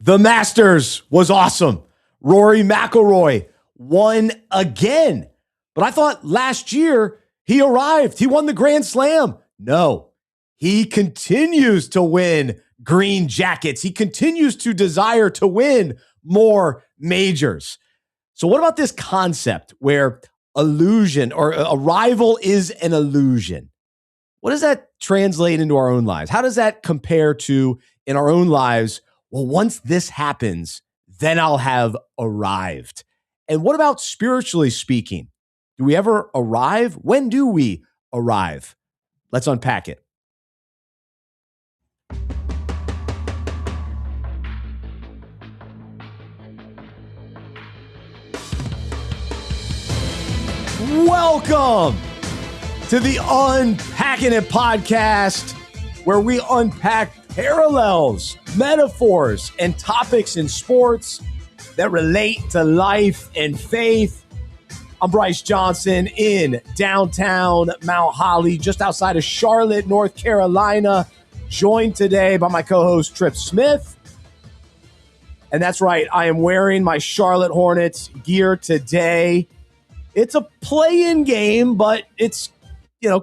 The Masters was awesome. Rory McIlroy won again. But I thought last year he arrived. He won the Grand Slam. No, he continues to win green jackets. He continues to desire to win more majors. So what about this concept where illusion or a rival is an illusion? What does that translate into our own lives? How does that compare to in our own lives? Well, once this happens, then I'll have arrived. And what about spiritually speaking? Do we ever arrive? When do we arrive? Let's unpack it. Welcome to the Unpacking It podcast, where we unpack parallels, metaphors, and topics in sports that relate to life and faith. I'm Bryce Johnson in downtown Mount Holly, just outside of Charlotte, North Carolina, joined today by my co-host Tripp Smith. And that's right, I am wearing my Charlotte Hornets gear today. It's a play-in game, but it's,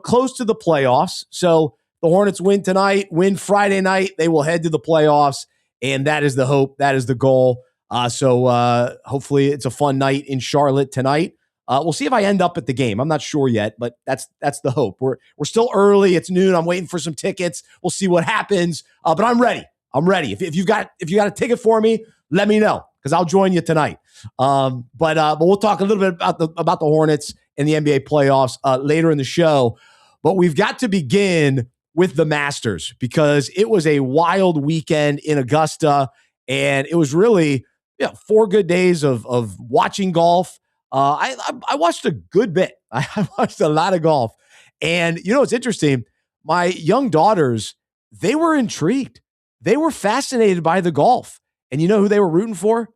close to the playoffs. So the Hornets win tonight, win Friday night. They will head to the playoffs, and that is the hope. That is the goal. So hopefully it's a fun night in Charlotte tonight. We'll see if I end up at the game. I'm not sure yet, but that's the hope. We're still early. It's noon. I'm waiting for some tickets. We'll see what happens. But I'm ready. I'm ready. If you got a ticket for me, let me know, because I'll join you tonight. But we'll talk a little bit about the Hornets and the NBA playoffs later in the show. But we've got to begin with the Masters, because it was a wild weekend in Augusta, and it was really 4 good days of watching golf. I watched a good bit. I watched a lot of golf. And it's interesting. My young daughters, they were intrigued. They were fascinated by the golf. And you know who they were rooting for?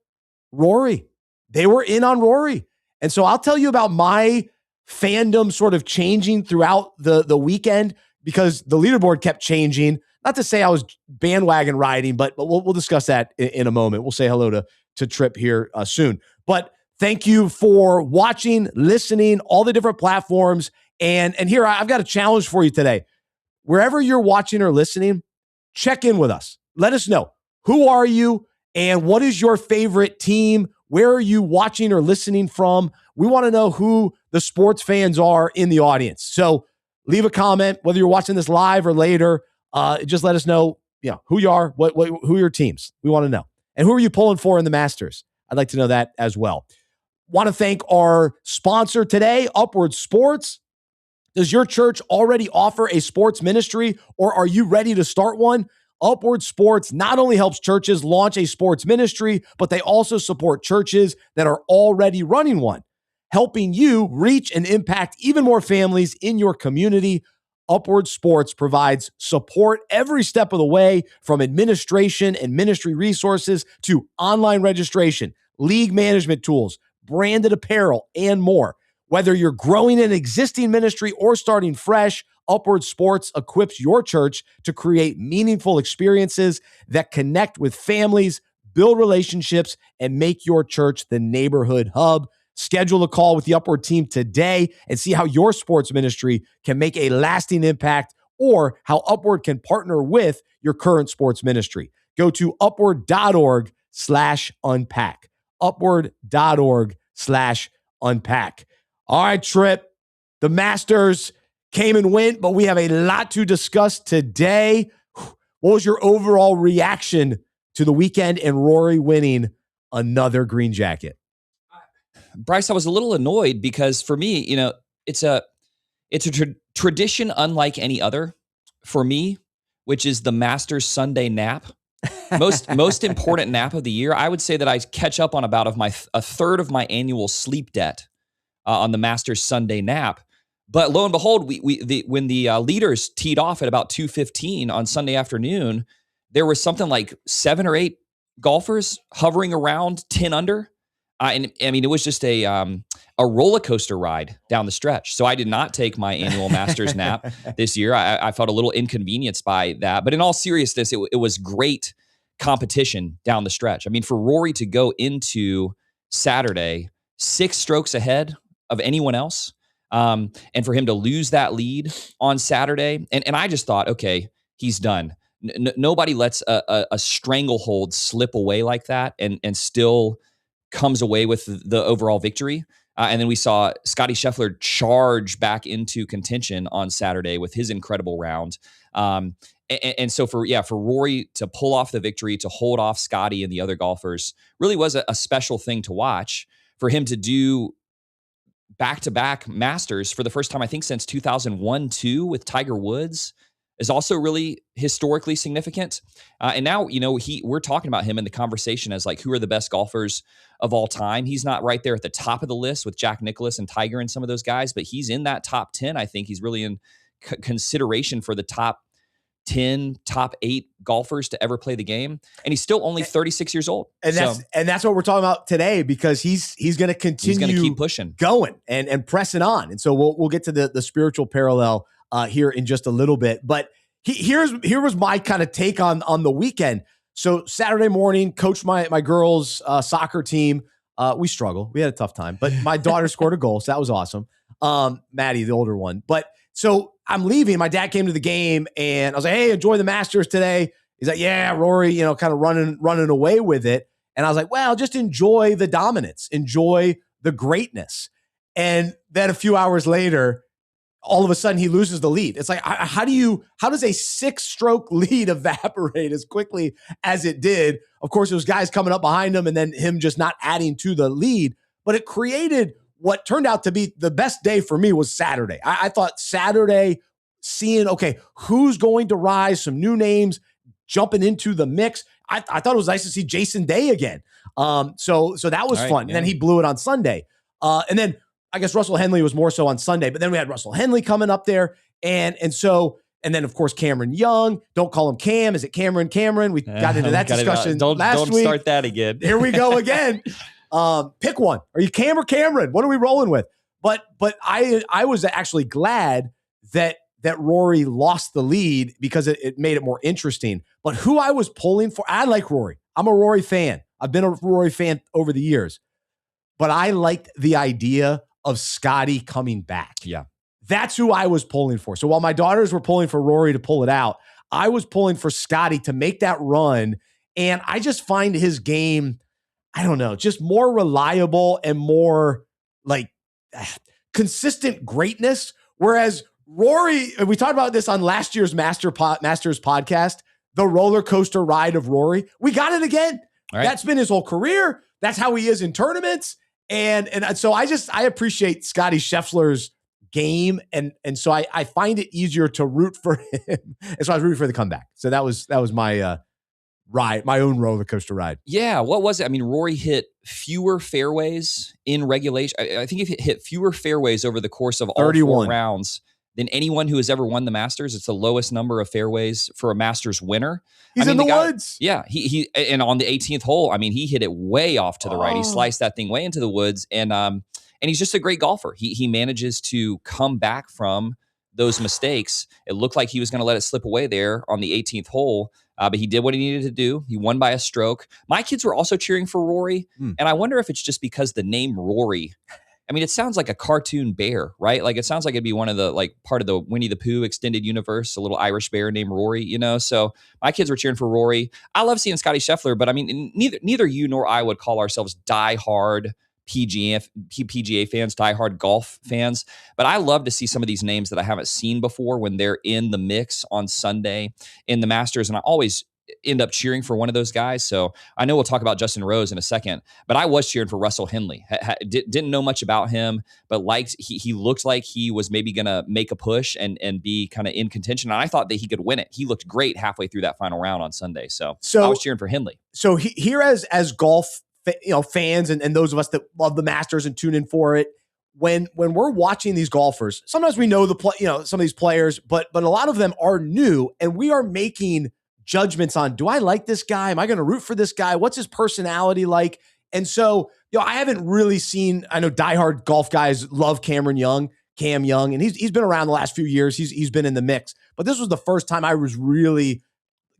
Rory. They were in on Rory. And so I'll tell you about my fandom sort of changing throughout the weekend, because the leaderboard kept changing. Not to say I was bandwagon riding, but we'll discuss that in a moment. We'll say hello to Tripp here soon. But thank you for watching, listening, all the different platforms. And here, I've got a challenge for you today. Wherever you're watching or listening, check in with us. Let us know. Who are you? And what is your favorite team? Where are you watching or listening from? We want to know who the sports fans are in the audience. So leave a comment, whether you're watching this live or later. Just let us know, who you are, who are your teams. We want to know. And who are you pulling for in the Masters? I'd like to know that as well. Want to thank our sponsor today, Upward Sports. Does your church already offer a sports ministry, or are you ready to start one? Upward Sports not only helps churches launch a sports ministry, but they also support churches that are already running one, helping you reach and impact even more families in your community. Upward Sports provides support every step of the way, from administration and ministry resources to online registration, league management tools, branded apparel, and more. Whether you're growing an existing ministry or starting fresh, Upward Sports equips your church to create meaningful experiences that connect with families, build relationships, and make your church the neighborhood hub. Schedule a call with the Upward team today and see how your sports ministry can make a lasting impact, or how Upward can partner with your current sports ministry. Go to upward.org/unpack. Upward.org/unpack. All right, Tripp, the Masters came and went, but we have a lot to discuss today. What was your overall reaction to the weekend and Rory winning another green jacket? Bryce, I was a little annoyed because for me, it's a tradition unlike any other for me, which is the Masters Sunday nap. Most important nap of the year. I would say that I catch up on about a third of my annual sleep debt on the Masters Sunday nap. But lo and behold, when the leaders teed off at about 2:15 on Sunday afternoon, there was something like 7 or 8 golfers hovering around 10 under. And I mean, it was just a roller coaster ride down the stretch. So I did not take my annual Masters nap this year. I felt a little inconvenienced by that. But in all seriousness, it was great competition down the stretch. I mean, for Rory to go into Saturday 6 strokes ahead of anyone else, and for him to lose that lead on Saturday, and I just thought, okay, he's done. Nobody lets a stranglehold slip away like that and still comes away with the overall victory. And then we saw Scottie Scheffler charge back into contention on Saturday with his incredible round. And so for Rory to pull off the victory, to hold off Scottie and the other golfers, really was a special thing to watch. For him to do back-to-back Masters for the first time, I think, since 2001-2 with Tiger Woods is also really historically significant. And now, we're talking about him in the conversation as like, who are the best golfers of all time? He's not right there at the top of the list with Jack Nicklaus and Tiger and some of those guys, but he's in that top 10. I think he's really in consideration for the top 10, top 8 golfers to ever play the game. And he's still only 36 years old. And that's what we're talking about today, because he's going to continue, he's going to keep pushing, going and pressing on. And so we'll get to the spiritual parallel here in just a little bit. But here was my kind of take on the weekend. So Saturday morning, coached my girls' soccer team. We struggled. We had a tough time, but my daughter scored a goal, so that was awesome. Maddie, the older one. But so I'm leaving. My dad came to the game, and I was like, "Hey, enjoy the Masters today." He's like, "Yeah, Rory, kind of running away with it." And I was like, "Well, just enjoy the dominance, enjoy the greatness." And then a few hours later, all of a sudden he loses the lead. It's like, how does a 6-stroke lead evaporate as quickly as it did? Of course, it was guys coming up behind him and then him just not adding to the lead, but it created what turned out to be the best day for me was Saturday. I thought Saturday, seeing, okay, who's going to rise, some new names jumping into the mix. I thought it was nice to see Jason Day again. So that was fun. Yeah. And then he blew it on Sunday. And then I guess Russell Henley was more so on Sunday, but then we had Russell Henley coming up there. And then of course, Cameron Young, don't call him Cam. Is it Cameron? We got into that discussion last week. Don't start that again. Here we go again. Pick one. Are you Cam or Cameron? What are we rolling with? But I was actually glad that Rory lost the lead because it made it more interesting. But who I was pulling for, I like Rory. I'm a Rory fan. I've been a Rory fan over the years. But I liked the idea of Scottie coming back. Yeah. That's who I was pulling for. So while my daughters were pulling for Rory to pull it out, I was pulling for Scottie to make that run. And I just find his game, I don't know, just more reliable and more like consistent greatness. Whereas Rory, and we talked about this on last year's Masters podcast, the roller coaster ride of Rory. We got it again. Right. That's been his whole career. That's how he is in tournaments. And so I appreciate Scottie Scheffler's game. And so I find it easier to root for him. And so I was rooting for the comeback. So that was my ride, my own roller coaster ride. Yeah. What was it? I mean, Rory hit fewer fairways in regulation. I think he hit fewer fairways over the course of all 31 4 rounds than anyone who has ever won the Masters. It's the lowest number of fairways for a Masters winner. He's in the woods. Yeah. He and on the 18th hole, I mean, he hit it way off to the right. He sliced that thing way into the woods. And he's just a great golfer. He manages to come back from those mistakes. It looked like he was going to let it slip away there on the 18th hole. But he did what he needed to do. He won by a stroke. My kids were also cheering for Rory. And I wonder if it's just because the name Rory, I mean, it sounds like a cartoon bear, right? Like it sounds like it'd be one of the, like part of the Winnie the Pooh extended universe, a little Irish bear named Rory, So my kids were cheering for Rory. I love seeing Scottie Scheffler, but I mean, neither you nor I would call ourselves diehard PGA fans, diehard golf fans. But I love to see some of these names that I haven't seen before when they're in the mix on Sunday in the Masters. And I always end up cheering for one of those guys. So I know we'll talk about Justin Rose in a second, but I was cheering for Russell Henley. Didn't know much about him, but he looked like he was maybe going to make a push and be kind of in contention. And I thought that he could win it. He looked great halfway through that final round on Sunday. So I was cheering for Henley. So here as golf fans and those of us that love the Masters and tune in for it, when we're watching these golfers, sometimes we know some of these players, but a lot of them are new, and we are making judgments on, do I like this guy? Am I going to root for this guy? What's his personality like? And so, I haven't really seen, I know diehard golf guys love Cam Young, and he's been around the last few years. He's been in the mix, but this was the first time I was really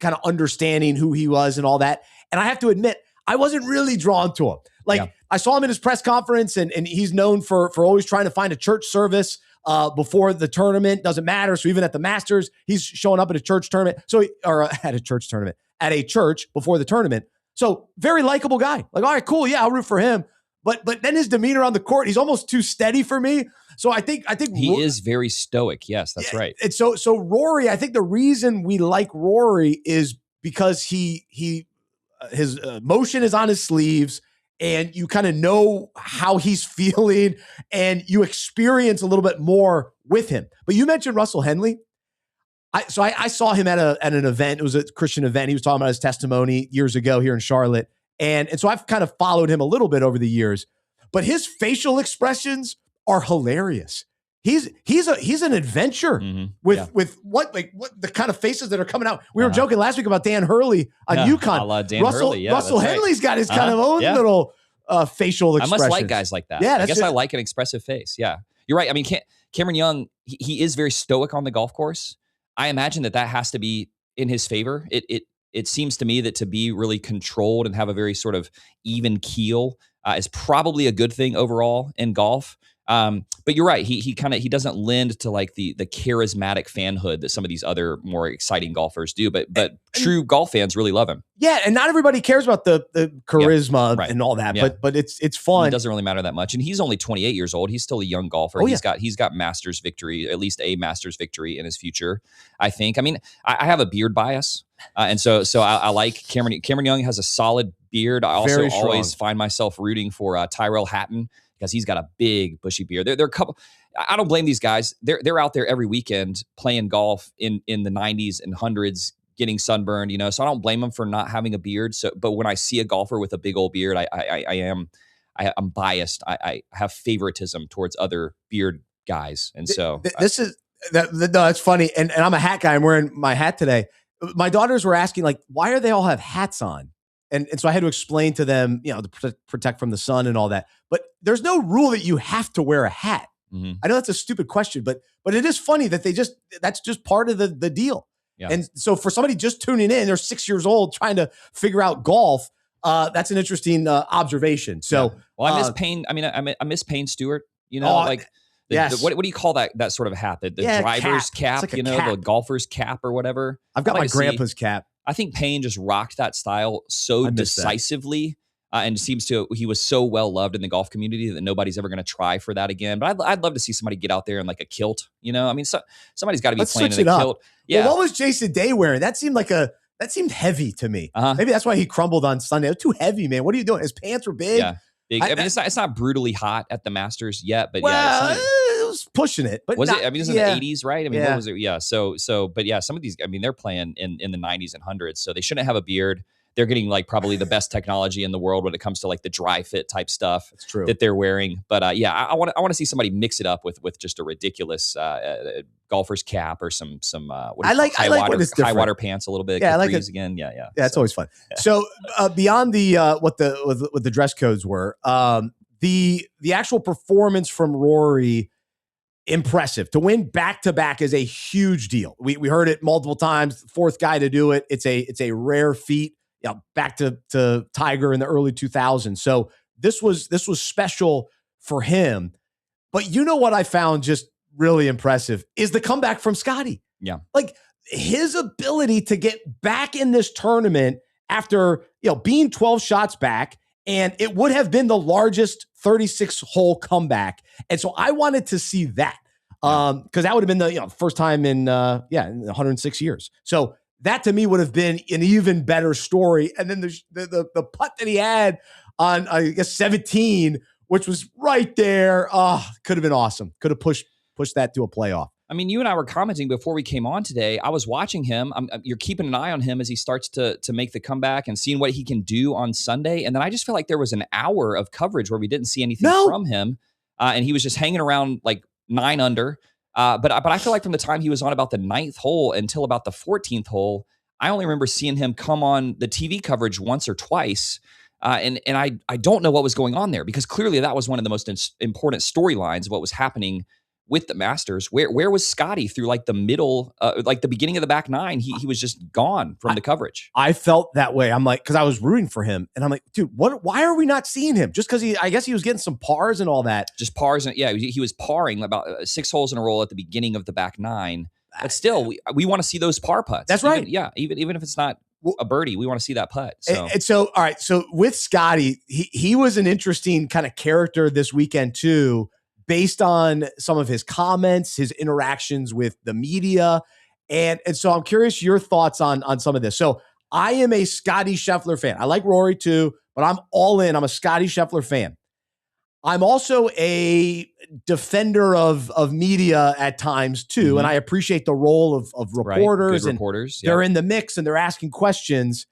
kind of understanding who he was and all that. And I have to admit, I wasn't really drawn to him. Like I saw him in his press conference, and he's known for always trying to find a church service before the tournament. Doesn't matter. So even at the Masters, he's showing up at a church tournament. At a church before the tournament. So very likable guy. Like, all right, cool. Yeah, I'll root for him. But then his demeanor on the court, he's almost too steady for me. So I think he is very stoic. Yes, that's right. And so Rory, I think the reason we like Rory is because his emotion is on his sleeves, and you kind of know how he's feeling, and you experience a little bit more with him. But you mentioned Russell Henley. I saw him at an event. It was a Christian event. He was talking about his testimony years ago here in Charlotte. And so I've kind of followed him a little bit over the years, but his facial expressions are hilarious. He's an adventure with what the kind of faces that are coming out. We were joking last week about Dan Hurley on UConn. Russell Henley's got his kind of own little facial expressions. I must like guys like that. I guess I like an expressive face. Yeah, you're right. I mean, Cameron Young, he is very stoic on the golf course. I imagine that has to be in his favor. It seems to me that to be really controlled and have a very sort of even keel is probably a good thing overall in golf. But you're right. He doesn't lend to like the charismatic fanhood that some of these other more exciting golfers do. But true golf fans really love him. Yeah, and not everybody cares about the charisma and all that. Yeah. But it's fun. It doesn't really matter that much. And he's only 28 years old. He's still a young golfer. He's got Masters victory, at least a Masters victory in his future, I think. I mean, I have a beard bias. And so I like Cameron. Cameron Young has a solid beard. I also always find myself rooting for Tyrell Hatton, because he's got a big bushy beard. There are a couple. I don't blame these guys. They're out there every weekend playing golf in the 90s and hundreds, getting sunburned. So I don't blame them for not having a beard. But when I see a golfer with a big old beard, I'm biased. I have favoritism towards other beard guys, and so that's funny. And I'm a hat guy. I'm wearing my hat today. My daughters were asking, like, why are they all have hats on? And so I had to explain to them, to protect from the sun and all that. But there's no rule that you have to wear a hat. Mm-hmm. I know that's a stupid question, but it is funny that that's just part of the deal. Yeah. And so for somebody just tuning in, they're 6 years old trying to figure out golf. That's an interesting observation. So, I miss Payne. I mean, I miss Payne Stewart. What do you call that sort of hat? The driver's cap, like the golfer's cap or whatever. I've got my grandpa's cap. I think Payne just rocked that style so decisively, and he was so well loved in the golf community that nobody's ever going to try for that again. But I'd love to see somebody get out there in like a kilt. I mean, somebody's got to be playing in a kilt. Yeah. Well, what was Jason Day wearing? That seemed heavy to me. Maybe that's why he crumbled on Sunday. It was too heavy, man. What are you doing? His pants were big. Yeah. Big. I mean, it's not brutally hot at the Masters yet, but it was pushing it. But was it? I mean, it was in the 80s, right? I mean, what was it? Yeah. But yeah, some of these, I mean, they're playing in the 90s and hundreds, so they shouldn't have a beard. They're getting like probably the best technology in the world when it comes to like the dry fit type stuff. That's true. That they're wearing. But I want to see somebody mix it up with just a ridiculous golfer's cap or some high water pants a little bit. Yeah, I like it again. Yeah. Yeah, it's always fun. Yeah. So beyond the what the dress codes were, the actual performance from Rory, impressive. To win back-to-back is a huge deal. We heard it multiple times. Fourth guy to do it. It's a rare feat. Back to Tiger in the early 2000s. So this was special for him. But you know what I found just really impressive is the comeback from Scotty. Yeah. Like his ability to get back in this tournament after, being 12 shots back, and it would have been the largest 36-hole comeback. And so I wanted to see that because that would have been the first time in 106 years. So that to me would have been an even better story. And then the putt that he had on, I guess, 17, which was right there. Could have been awesome. Could have pushed that to a playoff. I mean, you and I were commenting before we came on today. I was watching him. You're keeping an eye on him as he starts to make the comeback and seeing what he can do on Sunday. And then I just feel like there was an hour of coverage where we didn't see anything from him. And he was just hanging around like 9 under. But I feel like from the time he was on about the 9th hole until about the 14th hole, I only remember seeing him come on the TV coverage once or twice. And I don't know what was going on there, because clearly that was one of the most important storylines of what was happening with the Masters. Where was Scotty through like the middle, like the beginning of the back nine? He was just gone from the coverage. I felt that way. I'm like, because I was rooting for him, and I'm like, dude, why are we not seeing him? Just because I guess he was getting some pars and all that. Just pars, and yeah, he was parring about 6 holes in a row at the beginning of the back nine. But still, we want to see those par putts. That's right. Even if it's not a birdie, we want to see that putt. So all right. So with Scotty, he was an interesting kind of character this weekend too, based on some of his comments, his interactions with the media. And so I'm curious your thoughts on some of this. So I am a Scotty Scheffler fan. I like Rory too, but I'm all in. I'm a Scotty Scheffler fan. I'm also a defender of media at times too. And I appreciate the role of reporters. Good reporters. They're in the mix and they're asking questions.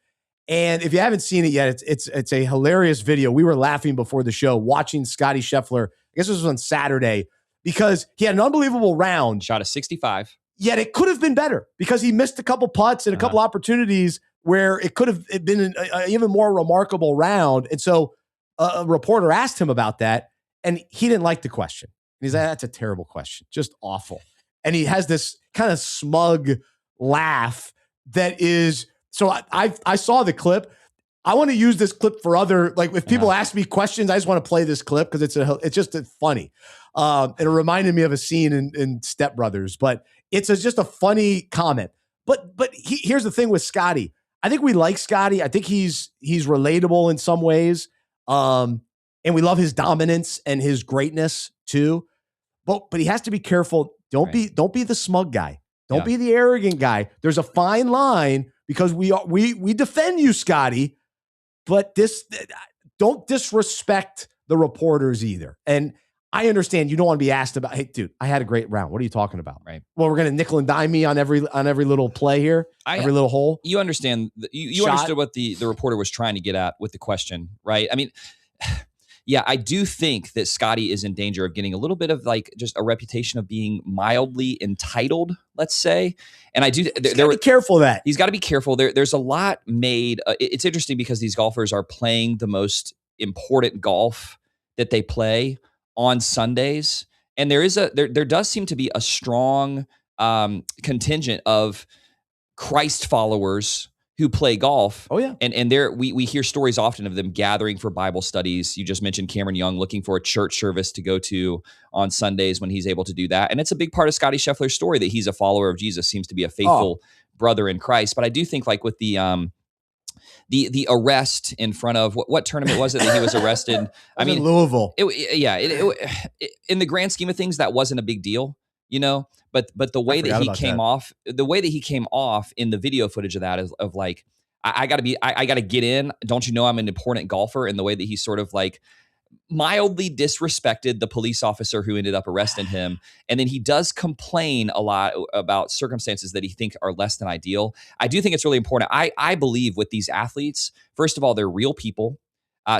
And if you haven't seen it yet, it's a hilarious video. We were laughing before the show watching Scotty Scheffler. I guess this was on Saturday because he had an unbelievable round. Shot a 65. Yet it could have been better because he missed a couple putts and a couple opportunities where it could have been an even more remarkable round. And so a reporter asked him about that, and he didn't like the question. He's like, that's a terrible question, just awful. And he has this kind of smug laugh that is, so I saw the clip. I want to use this clip for other, like if people ask me questions, I just want to play this clip because it's just funny. It reminded me of a scene in Step Brothers, but it's just a funny comment. But here's the thing with Scotty. I think we like Scotty. I think he's relatable in some ways. And we love his dominance and his greatness too. But he has to be careful. Don't be the smug guy. Don't be the arrogant guy. There's a fine line because we defend you, Scotty. But don't disrespect the reporters either. And I understand you don't want to be asked about, hey, dude, I had a great round. What are you talking about? Right. Well, we're going to nickel and dime me on every little play here, every little hole. You understand. You understood what the reporter was trying to get at with the question, right? I mean, yeah, I do think that Scotty is in danger of getting a little bit of like just a reputation of being mildly entitled, let's say. And I do. He's got to be careful of that. He's got to be careful. There's a lot made. It's interesting because these golfers are playing the most important golf that they play on Sundays, and there does seem to be a strong contingent of Christ followers who play golf. Oh yeah. And there we hear stories often of them gathering for Bible studies. You just mentioned Cameron Young looking for a church service to go to on Sundays when he's able to do that. And it's a big part of Scotty Scheffler's story that he's a follower of Jesus, seems to be a faithful brother in Christ. But I do think like with the arrest in front of what tournament was it that he was arrested? I mean, Louisville. In the grand scheme of things, that wasn't a big deal, you know. But the way that he came off, in the video footage of that is of like, I gotta get in. Don't you know I'm an important golfer? And the way that he sort of like mildly disrespected the police officer who ended up arresting him. And then he does complain a lot about circumstances that he thinks are less than ideal. I do think it's really important. I believe with these athletes, first of all, they're real people.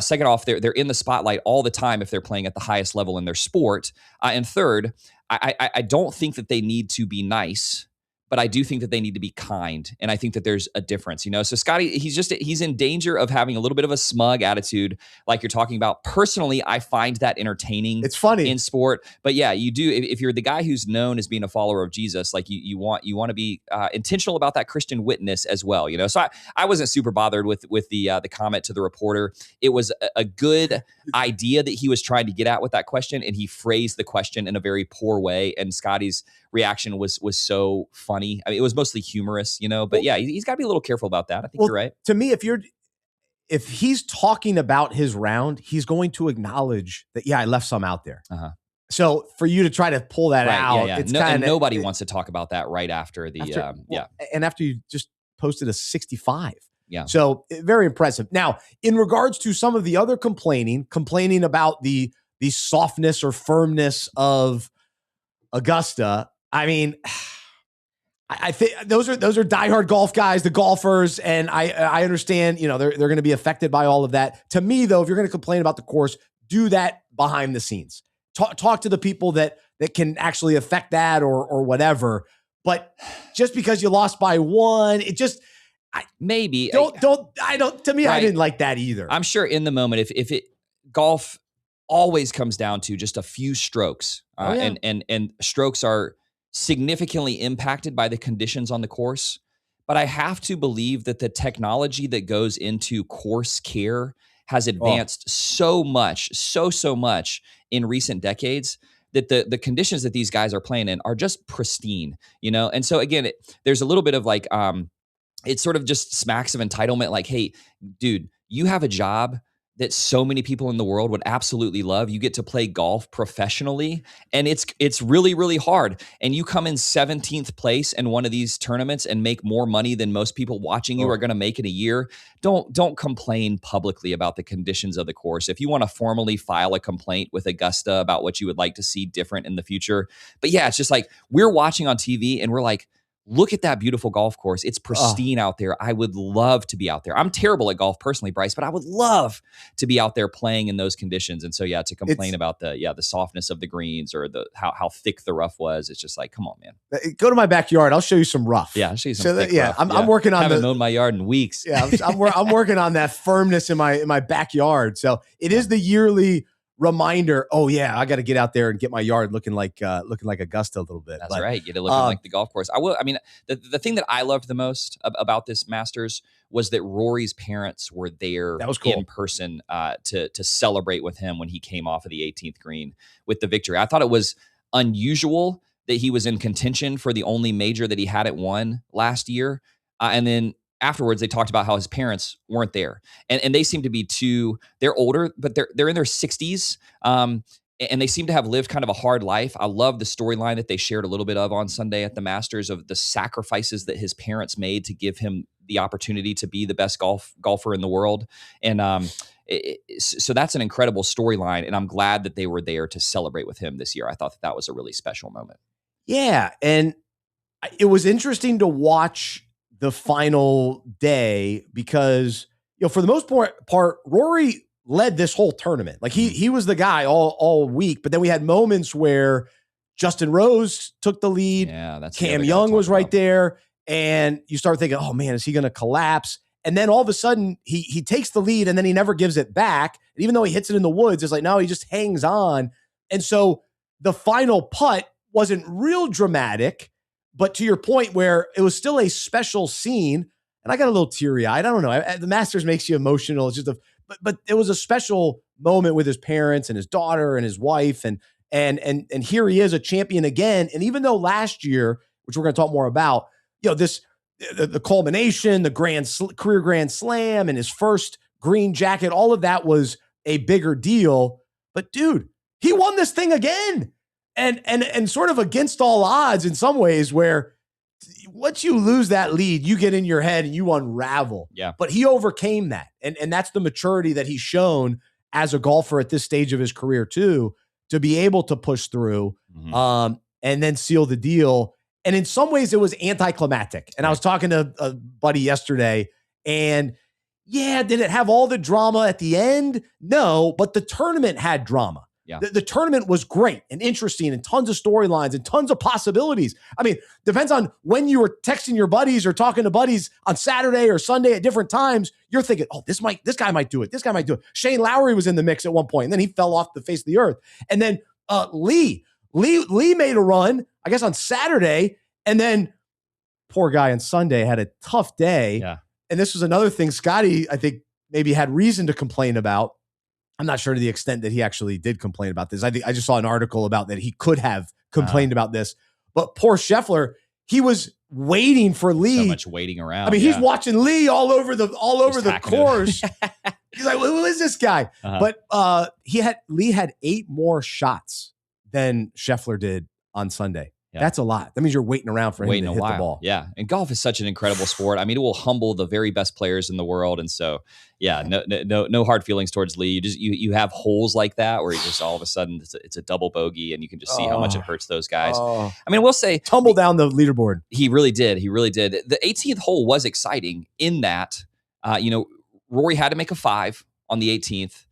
Second off, they're in the spotlight all the time if they're playing at the highest level in their sport. And third, I don't think that they need to be nice, but I do think that they need to be kind. And I think that there's a difference, you know? So Scotty, he's in danger of having a little bit of a smug attitude like you're talking about. Personally, I find that entertaining. It's funny in sport. But yeah, you do. If you're the guy who's known as being a follower of Jesus, like you want to be intentional about that Christian witness as well, you know? So I wasn't super bothered with the comment to the reporter. It was a good idea that he was trying to get at with that question, and he phrased the question in a very poor way. And Scotty's reaction was so funny. I mean, it was mostly humorous, you know, but yeah, he's got to be a little careful about that. I think you're right. To me, if he's talking about his round, he's going to acknowledge that, yeah, I left some out there. So for you to try to pull that out, it's and nobody wants to talk about that right after the, and after you just posted a 65. Yeah. So very impressive. Now, in regards to some of the other complaining about the softness or firmness of Augusta, I mean, I think those are diehard golf guys, the golfers, and I understand, you know, they're going to be affected by all of that. To me, though, if you're going to complain about the course, do that behind the scenes. Talk to the people that can actually affect that or whatever. But just because you lost by one, it just I didn't like that either. I'm sure in the moment, if golf always comes down to just a few strokes. And strokes are significantly impacted by the conditions on the course. But I have to believe that the technology that goes into course care has advanced so much in recent decades that the conditions that these guys are playing in are just pristine, And so again, there's a little bit of like, it sort of just smacks of entitlement. Like, hey, dude, you have a job that so many people in the world would absolutely love. You get to play golf professionally, and it's really, really hard. And you come in 17th place in one of these tournaments and make more money than most people watching you are going to make in a year. Don't complain publicly about the conditions of the course. If you want to formally file a complaint with Augusta about what you would like to see different in the future. But yeah, it's just like we're watching on TV and we're like, look at that beautiful golf course. It's pristine out there. I would love to be out there. I'm terrible at golf personally, Bryce, but I would love to be out there playing in those conditions. And so, yeah, to complain about the softness of the greens or how thick the rough was, it's just like, come on, man. Go to my backyard. I'll show you some rough. Yeah, I'll show you some thick rough. I'm working on. I haven't mown my yard in weeks. Yeah, I'm working on that firmness in my backyard. So it is the yearly reminder. Oh yeah, I got to get out there and get my yard looking like Augusta a little bit. That's right. Get it looking like the golf course. I mean, the thing that I loved the most about this Masters was that Rory's parents were there. That was cool. In person to celebrate with him when he came off of the 18th green with the victory. I thought it was unusual that he was in contention for the only major that he hadn't won last year, and then afterwards, they talked about how his parents weren't there, and they seem to be they're older, but they're in their 60s, and they seem to have lived kind of a hard life. I love the storyline that they shared a little bit of on Sunday at the Masters of the sacrifices that his parents made to give him the opportunity to be the best golfer in the world, and so that's an incredible storyline, and I'm glad that they were there to celebrate with him this year. I thought that was a really special moment. Yeah, and it was interesting to watch the final day because, for the most part, Rory led this whole tournament. Like he was the guy all week, but then we had moments where Justin Rose took the lead. Yeah, that's Cam Young was right there. And you start thinking, oh man, is he going to collapse? And then all of a sudden he takes the lead and then he never gives it back. And even though he hits it in the woods, it's like, no, he just hangs on. And so the final putt wasn't real dramatic, but to your point where it was still a special scene, and I got a little teary-eyed. I don't know. The Masters makes you emotional. It's just but it was a special moment with his parents and his daughter and his wife, and here he is, a champion again. And even though last year, which we're going to talk more about, the culmination, the career Grand Slam, and his first green jacket, all of that was a bigger deal. But dude, he won this thing again. And sort of against all odds in some ways, where once you lose that lead, you get in your head and you unravel. Yeah. But he overcame that. And that's the maturity that he's shown as a golfer at this stage of his career too, to be able to push through and then seal the deal. And in some ways it was anticlimactic. And I was talking to a buddy yesterday, and yeah, did it have all the drama at the end? No, but the tournament had drama. Yeah. The tournament was great and interesting and tons of storylines and tons of possibilities. I mean, depends on when you were texting your buddies or talking to buddies on Saturday or Sunday at different times. You're thinking, oh, this guy might do it. This guy might do it. Shane Lowry was in the mix at one point, and then he fell off the face of the earth. And then Lee made a run, I guess, on Saturday, and then poor guy on Sunday had a tough day. Yeah. And this was another thing Scotty, I think, maybe had reason to complain about. I'm not sure to the extent that he actually did complain about this. I just saw an article about that he could have complained about this. But poor Scheffler, he was waiting for Lee. So much waiting around. I mean, he's watching Lee all over the course. He's like, who is this guy? But Lee had 8 more shots than Scheffler did on Sunday. Yeah. That's a lot. That means you're waiting around for him to hit the ball. Yeah. And golf is such an incredible sport. I mean, it will humble the very best players in the world. And so, yeah, no hard feelings towards Lee. You have holes like that where you just all of a sudden it's a double bogey, and you can just see how much it hurts those guys. I mean, we'll say tumble down the leaderboard. He really did. The 18th hole was exciting in that, Rory had to make a 5 on the 18th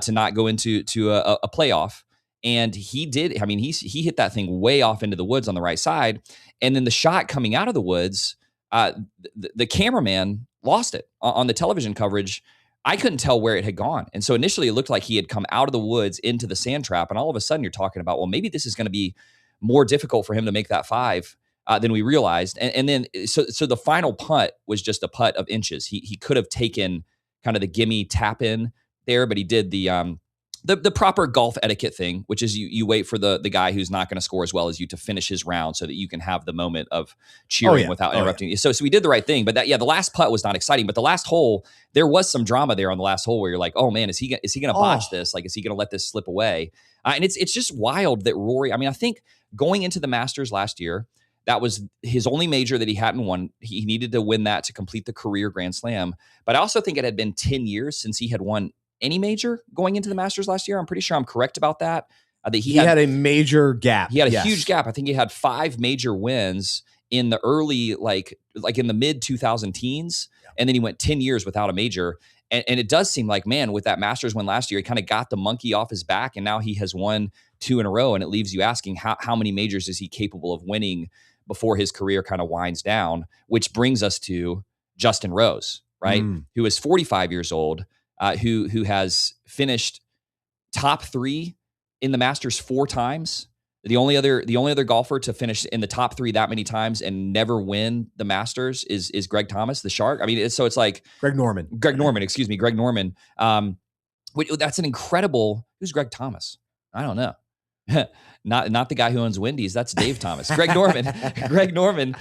to not go into a playoff. And he did. I mean, he hit that thing way off into the woods on the right side. And then the shot coming out of the woods, the cameraman lost it on the television coverage. I couldn't tell where it had gone. And so initially it looked like he had come out of the woods into the sand trap. And all of a sudden you're talking about, well, maybe this is going to be more difficult for him to make that 5 than we realized. And then, so the final putt was just a putt of inches. He could have taken kind of the gimme tap in there, but he did the proper golf etiquette thing, which is you wait for the guy who's not going to score as well as you to finish his round so that you can have the moment of cheering without interrupting. Yeah. So we did the right thing. But the last putt was not exciting. But the last hole, there was some drama there on the last hole where you're like, oh man, is he going to botch this? Like, is he going to let this slip away? And it's just wild that Rory, I mean, I think going into the Masters last year, that was his only major that he hadn't won. He needed to win that to complete the career Grand Slam. But I also think it had been 10 years since he had won any major going into the Masters last year. I'm pretty sure I'm correct about that. That he had a major gap. He had a huge gap. I think he had 5 major wins in the early, like in the mid 2000 teens. Yeah. And then he went 10 years without a major. And it does seem like, man, with that Masters win last year, he kind of got the monkey off his back. And now he has won 2 in a row. And it leaves you asking how many majors is he capable of winning before his career kind of winds down, which brings us to Justin Rose, right? Who is 45 years old, who has finished top 3 in the Masters 4 times. The only other golfer to finish in the top 3 that many times and never win the Masters is Greg Thomas, the Shark. I mean, it's like Greg Norman. Greg Norman. That's an incredible. Who's Greg Thomas? I don't know. Not the guy who owns Wendy's. That's Dave Thomas. Greg Norman. Greg Norman.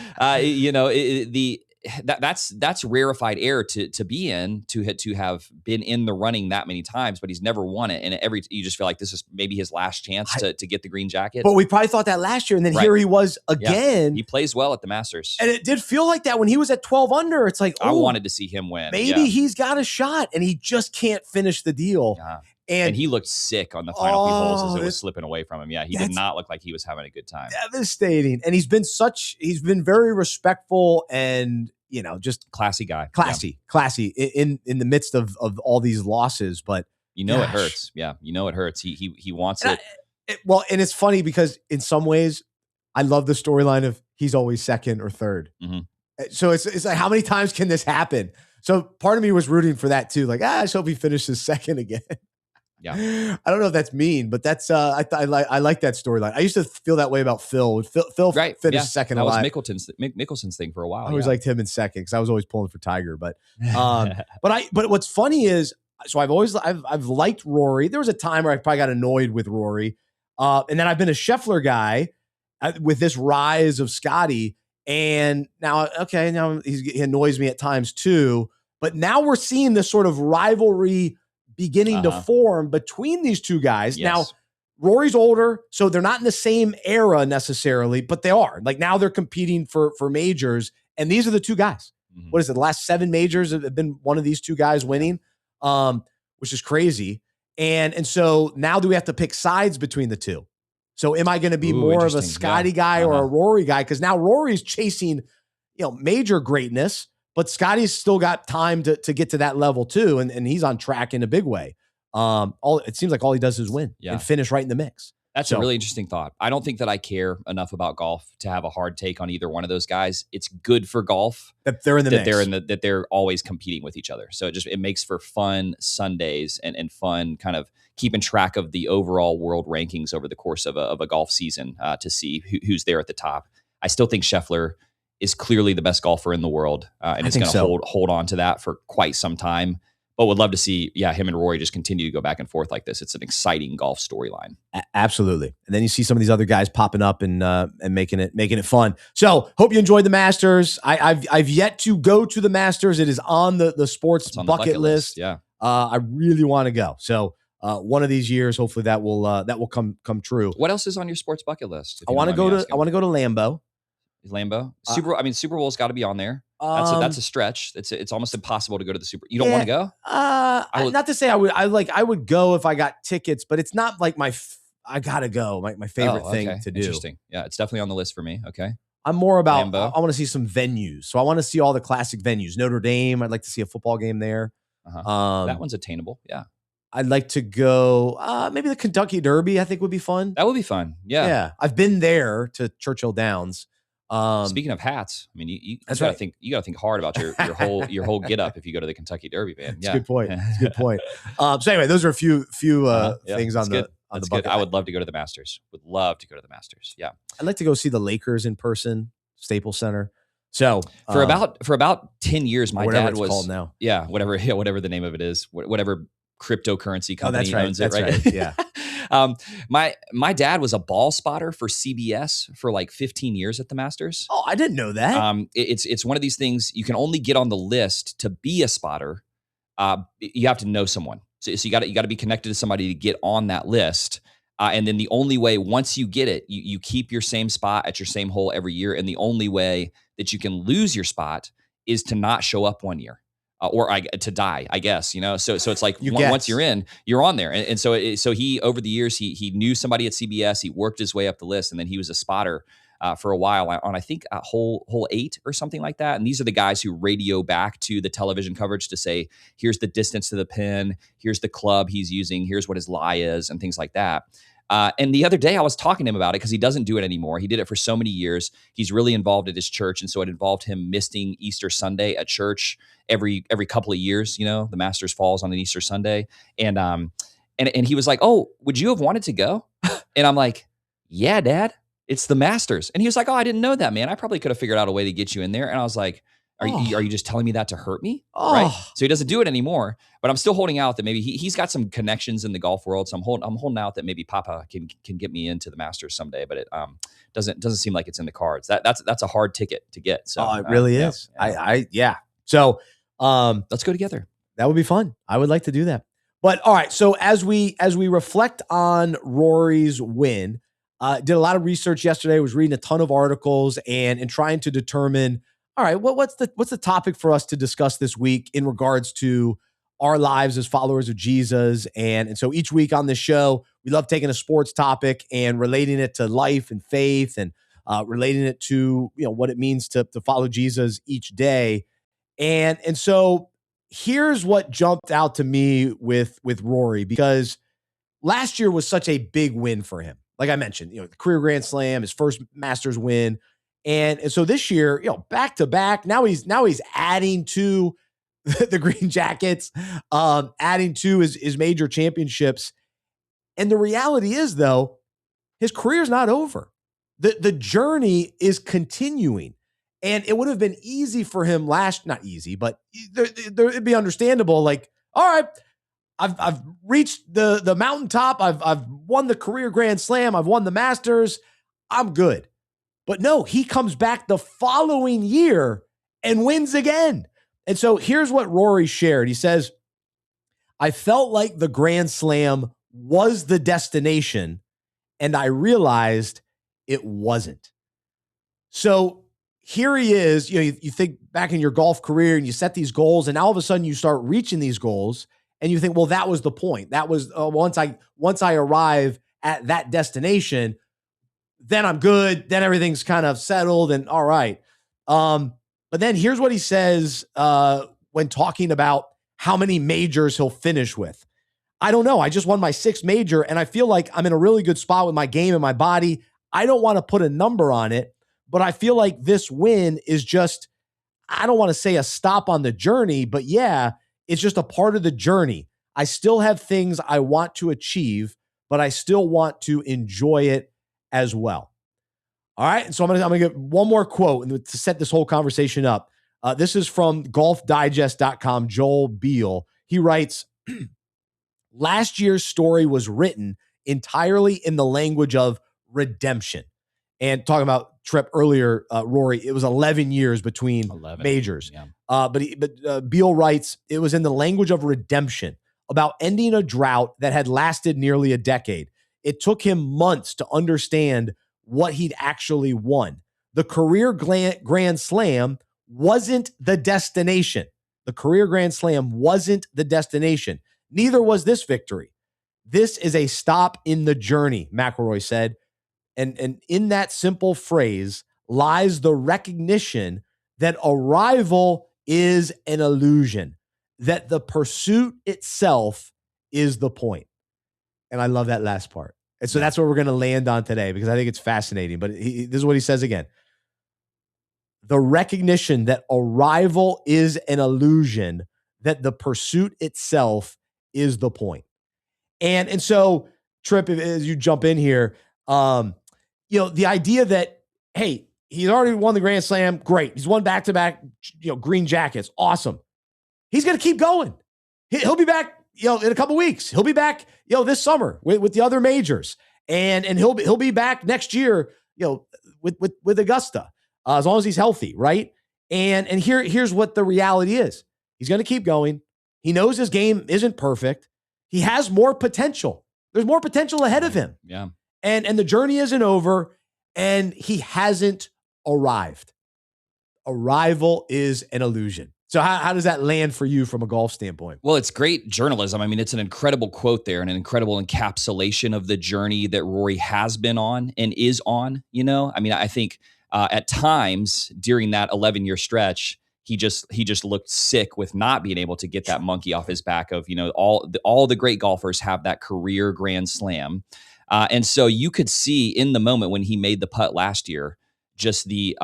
That's rarefied air to be in, to have been in the running that many times, but he's never won it. And you just feel like this is maybe his last chance to get the green jacket. But we probably thought that last year, and then here he was again. Yeah. He plays well at the Masters, and it did feel like that when he was at 12 under. It's like, I wanted to see him win. Maybe he's got a shot, and he just can't finish the deal. Yeah. And he looked sick on the final few holes as it was slipping away from him. Yeah, he did not look like he was having a good time. Devastating. And he's been very respectful and, just classy guy. Classy in the midst of all these losses. But it hurts. Yeah, it hurts. He wants it. And it's funny because in some ways, I love the storyline of he's always second or third. Mm-hmm. So it's like, how many times can this happen? So part of me was rooting for that too. Like, I just hope he finishes second again. Yeah, I don't know if that's mean, but that's I like that storyline. I used to feel that way about Phil. Phil finished second. That was Mickelson's thing for a while. I always liked him in second because I was always pulling for Tiger. But but what's funny is, so I've liked Rory. There was a time where I probably got annoyed with Rory, and then I've been a Scheffler guy with this rise of Scotty, and now he annoys me at times too. But now we're seeing this sort of rivalry beginning to form between these two guys. Yes. Now, Rory's older, so they're not in the same era necessarily, but they are. Like, now they're competing for majors, and these are the two guys. Mm-hmm. What is it? The last 7 majors have been one of these two guys winning, which is crazy. And so now do we have to pick sides between the two? So am I going to be more of a Scotty guy or a Rory guy? Because now Rory's chasing, major greatness, but Scotty's still got time to get to that level too, and he's on track in a big way. It seems like all he does is win and finish right in the mix. That's a really interesting thought. I don't think that I care enough about golf to have a hard take on either one of those guys. It's good for golf that they're in the mix. That they're always competing with each other. So it makes for fun Sundays and fun kind of keeping track of the overall world rankings over the course of a golf season to see who's there at the top. I still think Scheffler is clearly the best golfer in the world, and is going to hold on to that for quite some time. But would love to see, him and Rory just continue to go back and forth like this. It's an exciting golf storyline. Absolutely. And then you see some of these other guys popping up and making it fun. So hope you enjoyed the Masters. I've yet to go to the Masters. It is on the sports bucket list. Yeah. I really want to go. So one of these years, hopefully that will come true. What else is on your sports bucket list? I want to go to Lambeau. Lambeau. Super Bowl's got to be on there. That's a stretch. It's almost impossible to go to the Super. You don't want to go? Not to say I would. I would go if I got tickets, but it's not like I gotta go. My favorite thing to do. Interesting. Yeah, it's definitely on the list for me. Okay. I'm more about. Lambeau. I want to see some venues. So I want to see all the classic venues. Notre Dame. I'd like to see a football game there. That one's attainable. Yeah. I'd like to go. Maybe the Kentucky Derby. I think would be fun. That would be fun. Yeah. Yeah. I've been there to Churchill Downs. Speaking of hats, I mean, you That's gotta right. think. You gotta think hard about your whole get up if you go to the Kentucky Derby, man. That's a good point. That's a good point. So anyway, those are a few things on the That's bucket. good. I would love to go to the Masters. Would love to go to the Masters. Yeah. I'd like to go see the Lakers in person, Staples Center. So for about 10 years, my dad was called now. Yeah, whatever the name of it is, whatever cryptocurrency company owns it, that's right? Yeah. My dad was a ball spotter for CBS for like 15 years at the Masters. Oh, I didn't know that. It's one of these things you can only get on the list to be a spotter. You have to know someone, so you got to be connected to somebody to get on that list. And then the only way, once you get it, you keep your same spot at your same hole every year. And the only way that you can lose your spot is to not show up one year, or to die, I guess, So it's like once you're in, you're on there. And so he, over the years, he knew somebody at CBS. He worked his way up the list, and then he was a spotter for a while on, I think, hole 8 or something like that. And these are the guys who radio back to the television coverage to say, here's the distance to the pin, here's the club he's using, here's what his lie is, and things like that. And the other day I was talking to him about it because he doesn't do it anymore. He did it for so many years. He's really involved at his church. And so it involved him missing Easter Sunday at church every couple of years. The Masters falls on an Easter Sunday. And he was like, oh, would you have wanted to go? And I'm like, yeah, Dad, it's the Masters. And he was like, oh, I didn't know that, man. I probably could have figured out a way to get you in there. And I was like, are you just telling me that to hurt me? Right. So he doesn't do it anymore, but I'm still holding out that maybe he's got some connections in the golf world. So I'm holding out that maybe Papa can get me into the Masters someday, but it doesn't seem like it's in the cards. That's a hard ticket to get. So it really is. Yeah. So let's go together. That would be fun. I would like to do that. But all right. So as we reflect on Rory's win, did a lot of research yesterday, was reading a ton of articles and trying to determine, all right, what's the topic for us to discuss this week in regards to our lives as followers of Jesus? And so each week on this show, we love taking a sports topic and relating it to life and faith, and relating it to what it means to follow Jesus each day. And so here's what jumped out to me with Rory, because last year was such a big win for him. Like I mentioned, the career Grand Slam, his first Masters win. And so this year, back to back, now he's adding to the Green Jackets, adding to his major championships. And the reality is, though, his career's not over. The journey is continuing. And it would have been easy for him not easy, but it'd be understandable. Like, all right, I've reached the mountaintop. I've won the career Grand Slam. I've won the Masters. I'm good. But no, he comes back the following year and wins again. And so here's what Rory shared. He says, I felt like the Grand Slam was the destination, and I realized it wasn't. So here he is. You think back in your golf career and you set these goals, and now all of a sudden you start reaching these goals and you think, well, that was the point. That was once I arrive at that destination, then I'm good. Then everything's kind of settled and all right. But then here's what he says when talking about how many majors he'll finish with. I don't know. I just won my 6th major, and I feel like I'm in a really good spot with my game and my body. I don't want to put a number on it, but I feel like this win is just, I don't want to say a stop on the journey, but yeah, it's just a part of the journey. I still have things I want to achieve, but I still want to enjoy it as well. All right. And so I'm going to get one more quote to set this whole conversation up. This is from golfdigest.com, Joel Beal. He writes, last year's story was written entirely in the language of redemption. And talking about Tripp earlier, Rory, it was 11 years between majors. Yeah. But Beal writes, it was in the language of redemption, about ending a drought that had lasted nearly a decade. It took him months to understand what he'd actually won. The career Grand Slam wasn't the destination. The career Grand Slam wasn't the destination. Neither was this victory. This is a stop in the journey, McIlroy said. And in that simple phrase lies the recognition that arrival is an illusion, that the pursuit itself is the point. And I love that last part. And so that's what we're going to land on today, because I think it's fascinating. But this is what he says again. the recognition that arrival is an illusion, that the pursuit itself is the point. And so, Tripp, as you jump in here, the idea that, hey, he's already won the Grand Slam, great. He's won back-to-back, green jackets, awesome. He's going to keep going. He'll be back, in a couple weeks. He'll be back, this summer with the other majors, and he'll be back next year, with Augusta, as long as he's healthy, right? And here's what the reality is: he's going to keep going. He knows his game isn't perfect. He has more potential. There's more potential ahead of him. Yeah. And the journey isn't over, and he hasn't arrived. Arrival is an illusion. So how does that land for you from a golf standpoint? Well, it's great journalism. I mean, it's an incredible quote there and an incredible encapsulation of the journey that Rory has been on and is on, I mean, I think at times during that 11-year stretch, he just looked sick with not being able to get that monkey off his back of, all the great golfers have that career Grand Slam. And so you could see in the moment when he made the putt last year, just the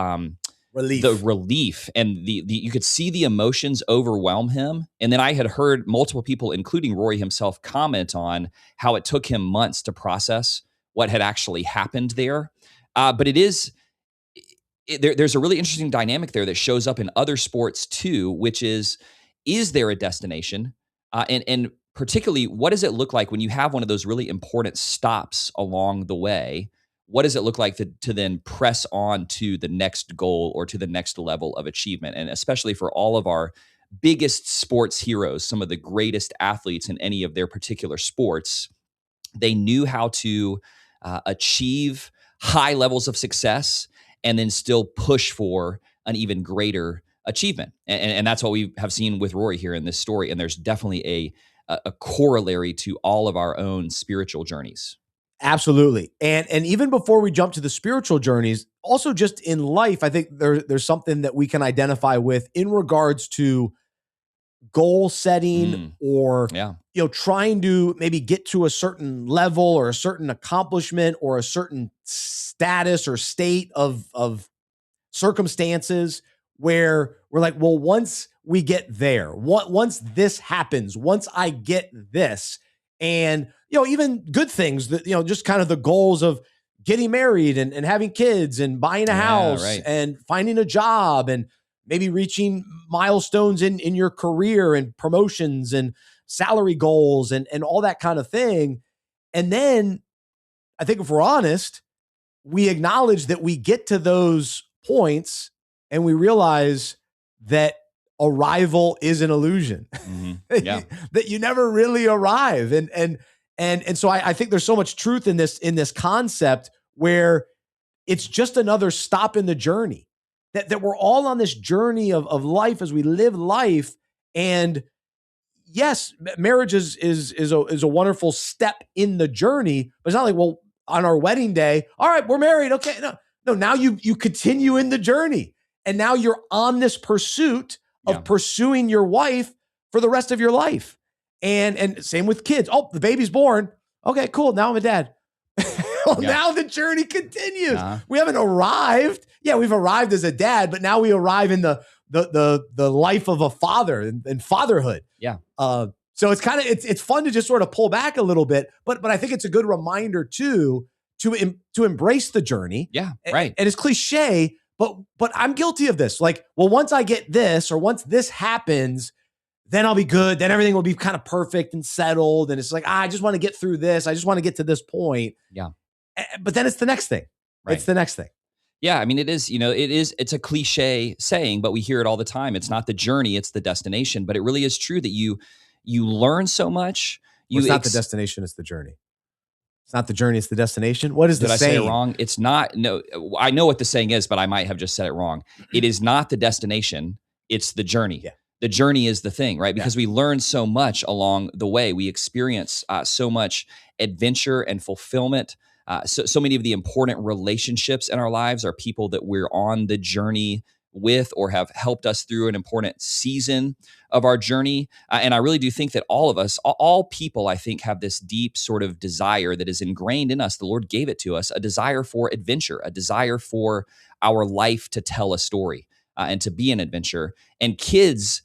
relief and the you could see the emotions overwhelm him. And then I had heard multiple people, including Rory himself, comment on how it took him months to process what had actually happened there. But there's a really interesting dynamic there that shows up in other sports too, which is there a destination? And particularly, what does it look like when you have one of those really important stops along the way? What does it look like to then press on to the next goal or to the next level of achievement? And especially for all of our biggest sports heroes, some of the greatest athletes in any of their particular sports, they knew how to achieve high levels of success and then still push for an even greater achievement. And that's what we have seen with Rory here in this story. And there's definitely a corollary to all of our own spiritual journeys. Absolutely. And even before we jump to the spiritual journeys, also just in life, I think there's something that we can identify with in regards to goal setting or, trying to maybe get to a certain level or a certain accomplishment or a certain status or state of circumstances where we're like, well, once we get there, once this happens, once I get this, and, even good things that, just kind of the goals of getting married and having kids and buying a house and finding a job and maybe reaching milestones in your career and promotions and salary goals and all that kind of thing. And then I think if we're honest, we acknowledge that we get to those points and we realize that arrival is an illusion, that you never really arrive. And so I think there's so much truth in this concept where it's just another stop in the journey, that we're all on this journey of life as we live life. And yes, marriage is a wonderful step in the journey, but it's not like, well, on our wedding day, all right, we're married. Okay. No, now you continue in the journey. And now you're on this pursuit of pursuing your wife for the rest of your life. And same with kids. Oh, the baby's born. Okay, cool. Now I'm a dad. Now the journey continues. We haven't arrived. Yeah, we've arrived as a dad, but now we arrive in the life of a father and fatherhood. Yeah. So it's kind of it's fun to just sort of pull back a little bit, but I think it's a good reminder too to embrace the journey. Yeah, right. And it's cliche, but I'm guilty of this. Like, well, once I get this or once this happens, then I'll be good. Then everything will be kind of perfect and settled. And it's like, I just want to get through this. I just want to get to this point. Yeah. But then it's the next thing. Right. It's the next thing. Yeah. I mean, it's a cliche saying, but we hear it all the time. It's not the journey, it's the destination. But it really is true that you learn so much. It's not the destination, it's the journey. It's not the journey, it's the destination. What is the saying? Did I say it wrong? It's not. No, I know what the saying is, but I might have just said it wrong. It is not the destination, it's the journey. Yeah. The journey is the thing, right? Because we learn so much along the way. We experience so much adventure and fulfillment. So many of the important relationships in our lives are people that we're on the journey with or have helped us through an important season of our journey. And I really do think that all of us, all people, I think, have this deep sort of desire that is ingrained in us. The Lord gave it to us, a desire for adventure, a desire for our life to tell a story. and to be an adventure. And kids,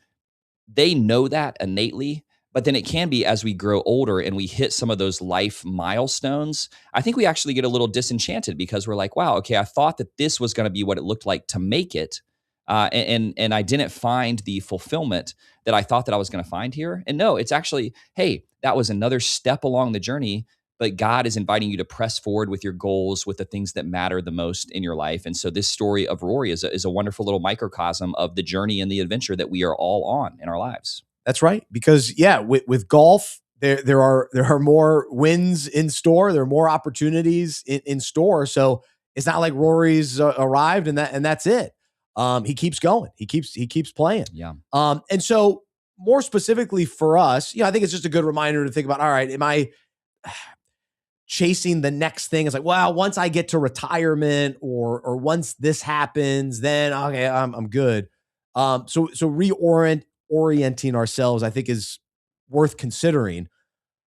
they know that innately. But then it can be as we grow older and we hit some of those life milestones, I think we actually get a little disenchanted because we're like, wow, okay, I thought that this was going to be what it looked like to make it. And I didn't find the fulfillment that I thought that I was going to find here. And no, it's actually, hey, that was another step along the journey, but God is inviting you to press forward with your goals, with the things that matter the most in your life. And so this story of Rory is a wonderful little microcosm of the journey and the adventure that we are all on in our lives. That's right. Because with golf, there are more wins in store. There are more opportunities in store. So it's not like Rory's arrived and that's it. He keeps going. He keeps playing. Yeah. And so more specifically for us, I think it's just a good reminder to think about, all right, am I chasing the next thing? It's like, well, once I get to retirement or once this happens, then okay, I'm good. So orienting ourselves, I think, is worth considering.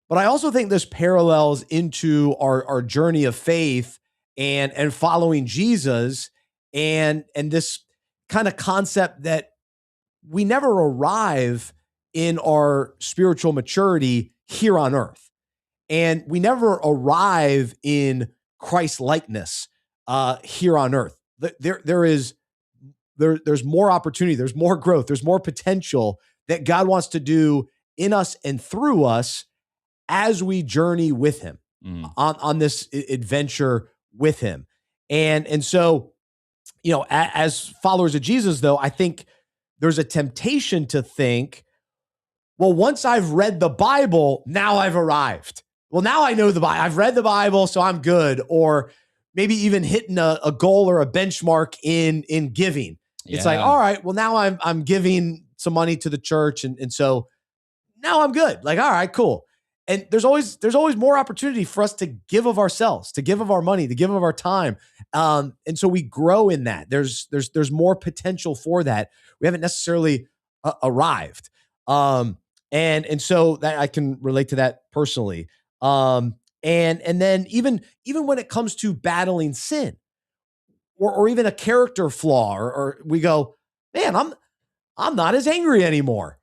But I also think this parallels into our journey of faith and following Jesus and this kind of concept that we never arrive in our spiritual maturity here on earth. And we never arrive in Christ-likeness here on earth. There's more opportunity, there's more growth, there's more potential that God wants to do in us and through us as we journey with him on this adventure with him. And so, as followers of Jesus, though, I think there's a temptation to think, well, once I've read the Bible, now I've arrived. Well, now I know the Bible. I've read the Bible, so I'm good. Or maybe even hitting a goal or a benchmark in giving. Yeah. It's like, all right, well, now I'm giving some money to the church, and so now I'm good. Like, all right, cool. And there's always more opportunity for us to give of ourselves, to give of our money, to give of our time. And so we grow in that. There's more potential for that. We haven't necessarily arrived. And so that I can relate to that personally. And then even when it comes to battling sin or even a character flaw, or we go, man, I'm not as angry anymore.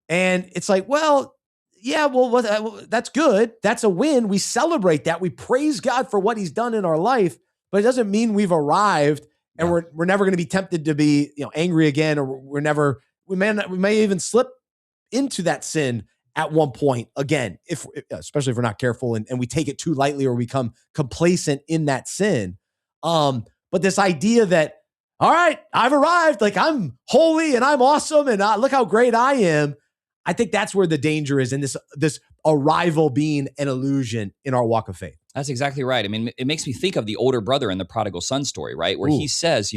And it's like, well, yeah, well, that's good. That's a win. We celebrate that. We praise God for what he's done in our life, but it doesn't mean we've arrived and we're never going to be tempted to be, angry again, or we may even slip into that sin at one point again, especially if we're not careful and we take it too lightly or become complacent in that sin. But this idea that, all right, I've arrived, like I'm holy and I'm awesome and look how great I am. I think that's where the danger is in this arrival being an illusion in our walk of faith. That's exactly right. I mean, it makes me think of the older brother in the prodigal son story, right? Where he says,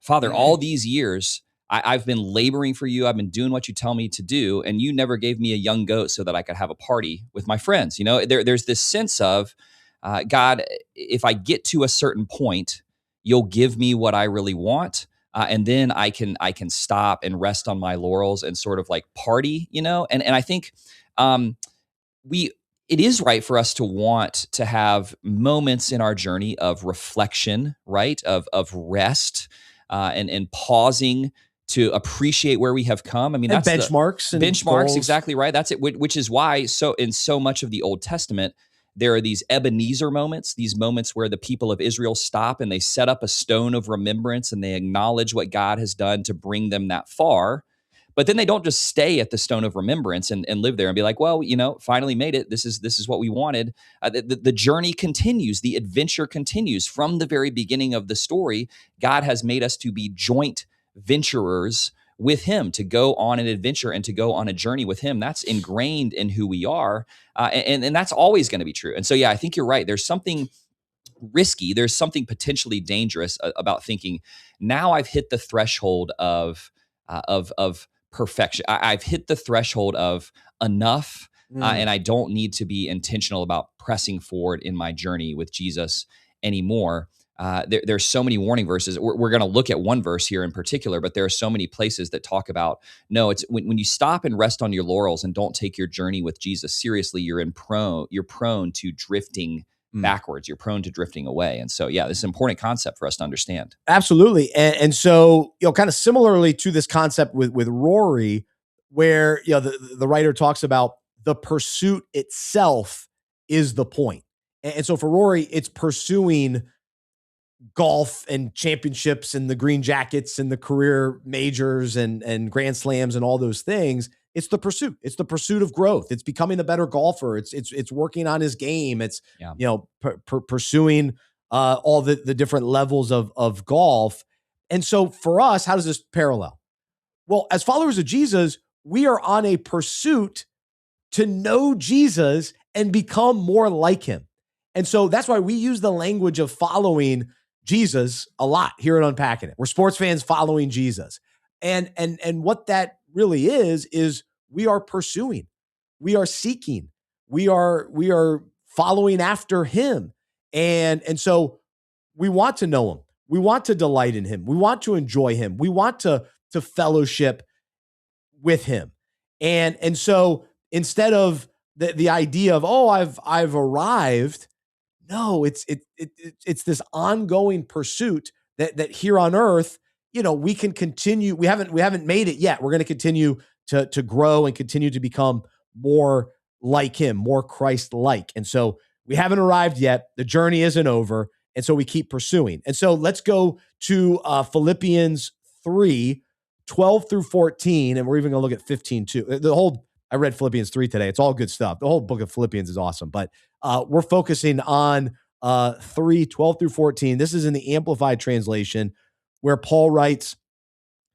Father, all these years I've been laboring for you. I've been doing what you tell me to do. And you never gave me a young goat so that I could have a party with my friends. There's this sense of, God, if I get to a certain point, you'll give me what I really want. And then I can stop and rest on my laurels and sort of like party, And I think it is right for us to want to have moments in our journey of reflection, right? Of rest and pausing to appreciate where we have come. I mean, that's benchmarks. Benchmarks, goals. Exactly right. That's it. Which is why in so much of the Old Testament, there are these Ebenezer moments, these moments where the people of Israel stop and they set up a stone of remembrance and they acknowledge what God has done to bring them that far. But then they don't just stay at the stone of remembrance and live there and be like, well, finally made it. This is what we wanted. The journey continues. The adventure continues. From the very beginning of the story, God has made us to be joint venturers with him, to go on an adventure and to go on a journey with him. That's ingrained in who we are. And that's always going to be true. And so, yeah, I think you're right. There's something risky. There's something potentially dangerous about thinking, now I've hit the threshold of perfection. I've hit the threshold of enough, and I don't need to be intentional about pressing forward in my journey with Jesus anymore. There's so many warning verses. We're going to look at one verse here in particular, but there are so many places that talk about, no, it's when you stop and rest on your laurels and don't take your journey with Jesus seriously, you're prone to drifting backwards. You're prone to drifting away. And so, yeah, this is an important concept for us to understand. Absolutely. And so, kind of similarly to this concept with Rory, where, the writer talks about the pursuit itself is the point. And so for Rory, it's pursuing golf and championships and the green jackets and the career majors and grand slams and all those things. It's the pursuit. It's the pursuit of growth. It's becoming a better golfer. It's working on his game. It's, pursuing all the different levels of golf. And so for us, how does this parallel? Well, as followers of Jesus, we are on a pursuit to know Jesus and become more like him. And so that's why we use the language of following Jesus a lot here at Unpacking It. We're sports fans following Jesus. And what that really is we are pursuing, we are seeking, we are following after him. And so we want to know him. We want to delight in him. We want to enjoy him. We want to fellowship with him. And so instead of the idea of, I've arrived, no, it's this ongoing pursuit that here on earth, we can continue. We haven't made it yet. We're going to continue to grow and continue to become more like him, more Christ-like. And so we haven't arrived yet. The journey isn't over. And so we keep pursuing. And so let's go to Philippians 3:12 through 14. And we're even going to look at 15 too. I read Philippians 3 today. It's all good stuff. The whole book of Philippians is awesome. But we're focusing on 3:12 through 14. This is in the Amplified translation where Paul writes,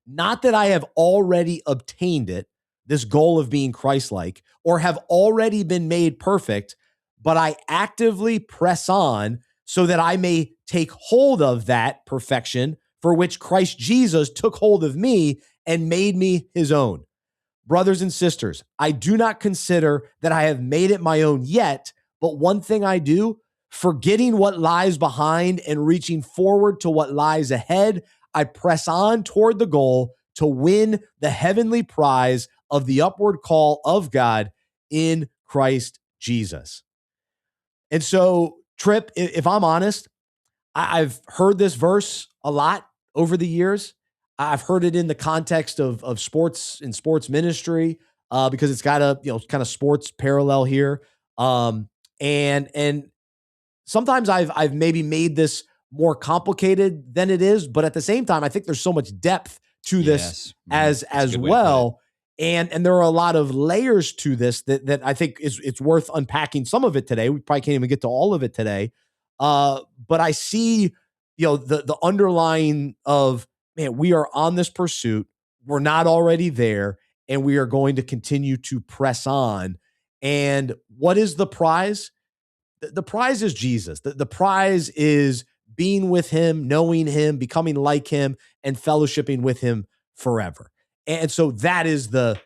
"Not that I have already obtained it, this goal of being Christ-like, or have already been made perfect, but I actively press on so that I may take hold of that perfection for which Christ Jesus took hold of me and made me his own. Brothers and sisters, I do not consider that I have made it my own yet, but one thing I do, forgetting what lies behind and reaching forward to what lies ahead, I press on toward the goal to win the heavenly prize of the upward call of God in Christ Jesus." And so, Tripp, if I'm honest, I've heard this verse a lot over the years. I've heard it in the context of sports and sports ministry because it's got a kind of sports parallel here. And sometimes I've maybe made this more complicated than it is, but at the same time, I think there's so much depth to this as well. And there are a lot of layers to this that I think it's worth unpacking some of it today. We probably can't even get to all of it today. But I see, the underlying of, man, we are on this pursuit. We're not already there, and we are going to continue to press on. And what is the prize? The prize is Jesus. The prize is being with him, knowing him, becoming like him, and fellowshipping with him forever. And so that is the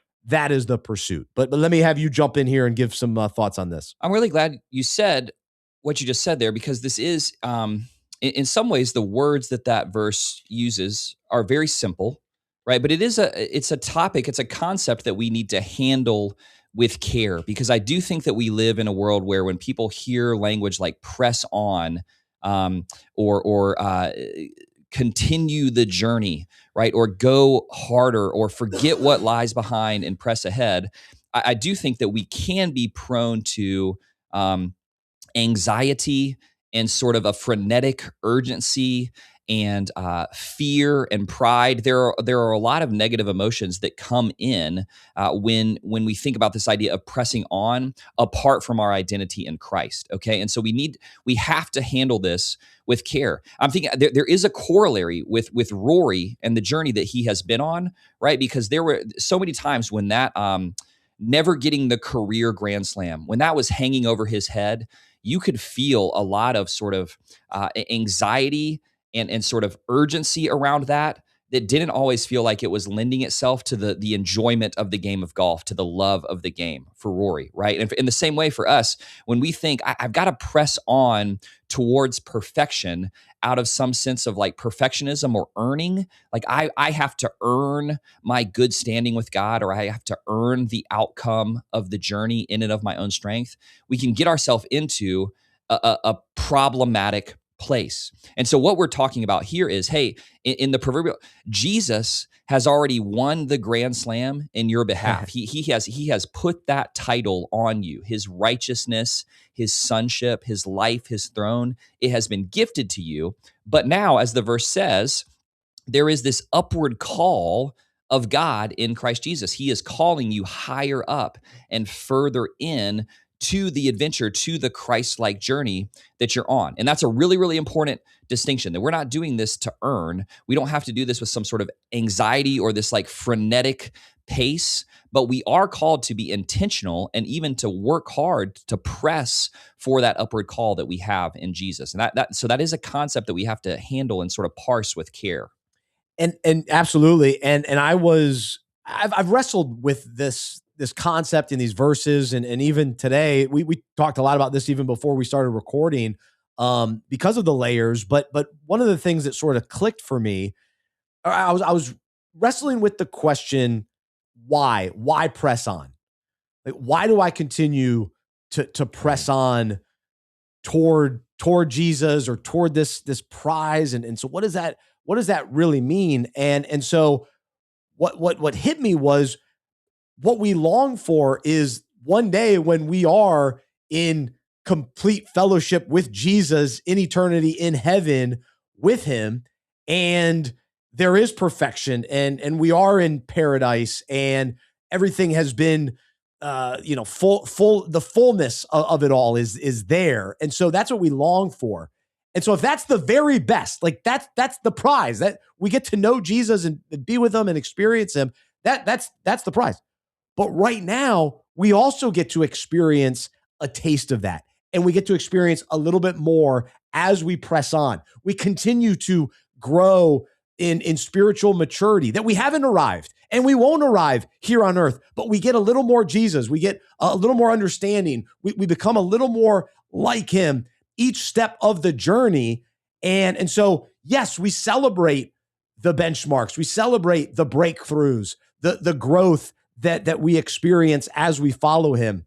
pursuit. But let me have you jump in here and give some thoughts on this. I'm really glad you said what you just said there, because this is, in some ways, the words that verse uses are very simple, right? But it's a topic, it's a concept that we need to handle with care, because I do think that we live in a world where when people hear language like press on, or continue the journey, right? Or go harder, or forget what lies behind and press ahead. I do think that we can be prone to anxiety and sort of a frenetic urgency and fear and pride. There are a lot of negative emotions that come in when we think about this idea of pressing on apart from our identity in Christ. Okay, and so we have to handle this with care. I'm thinking there is a corollary with Rory and the journey that he has been on, right? Because there were so many times when that never getting the career Grand Slam, when that was hanging over his head, you could feel a lot of sort of anxiety and sort of urgency around that didn't always feel like it was lending itself to the enjoyment of the game of golf, to the love of the game for Rory, right? And in the same way for us, when we think, I've got to press on towards perfection out of some sense of like perfectionism or earning, like I have to earn my good standing with God, or I have to earn the outcome of the journey in and of my own strength, we can get ourselves into a problematic place. And so what we're talking about here is, hey, in the proverbial, Jesus has already won the grand slam in your behalf. He has put that title on you, his righteousness, his sonship, his life, his throne. It has been gifted to you. But now, as the verse says, there is this upward call of God in Christ Jesus. He is calling you higher up and further in to the adventure, to the Christ-like journey that you're on. And that's a really, really important distinction, that we're not doing this to earn. We don't have to do this with some sort of anxiety or this like frenetic pace, but we are called to be intentional and even to work hard to press for that upward call that we have in Jesus. And so that is a concept that we have to handle and sort of parse with care. And absolutely. And I've wrestled with this concept in these verses. And even today, we talked a lot about this even before we started recording, because of the layers. But one of the things that sort of clicked for me, I was wrestling with the question, why press on? Like, why do I continue to press on toward Jesus or toward this prize? And so what does that really mean? And so what hit me was, what we long for is one day when we are in complete fellowship with Jesus in eternity in heaven with him, and there is perfection, and we are in paradise, and everything has been the fullness of it all is there. And so that's what we long for. And so if that's the very best, like that's the prize, that we get to know Jesus and be with him and experience him, that's the prize. But right now, we also get to experience a taste of that. And we get to experience a little bit more as we press on. We continue to grow in spiritual maturity, that we haven't arrived and we won't arrive here on earth, but we get a little more Jesus. We get a little more understanding. We become a little more like him each step of the journey. And so, yes, we celebrate the benchmarks. We celebrate the breakthroughs, the growth that we experience as we follow him.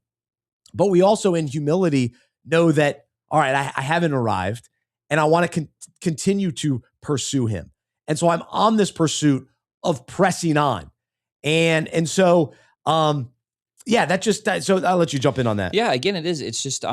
But we also, in humility, know that, all right, I haven't arrived, and I want to continue to pursue him. And so I'm on this pursuit of pressing on. And so, so I'll let you jump in on that. Yeah, again, it's just,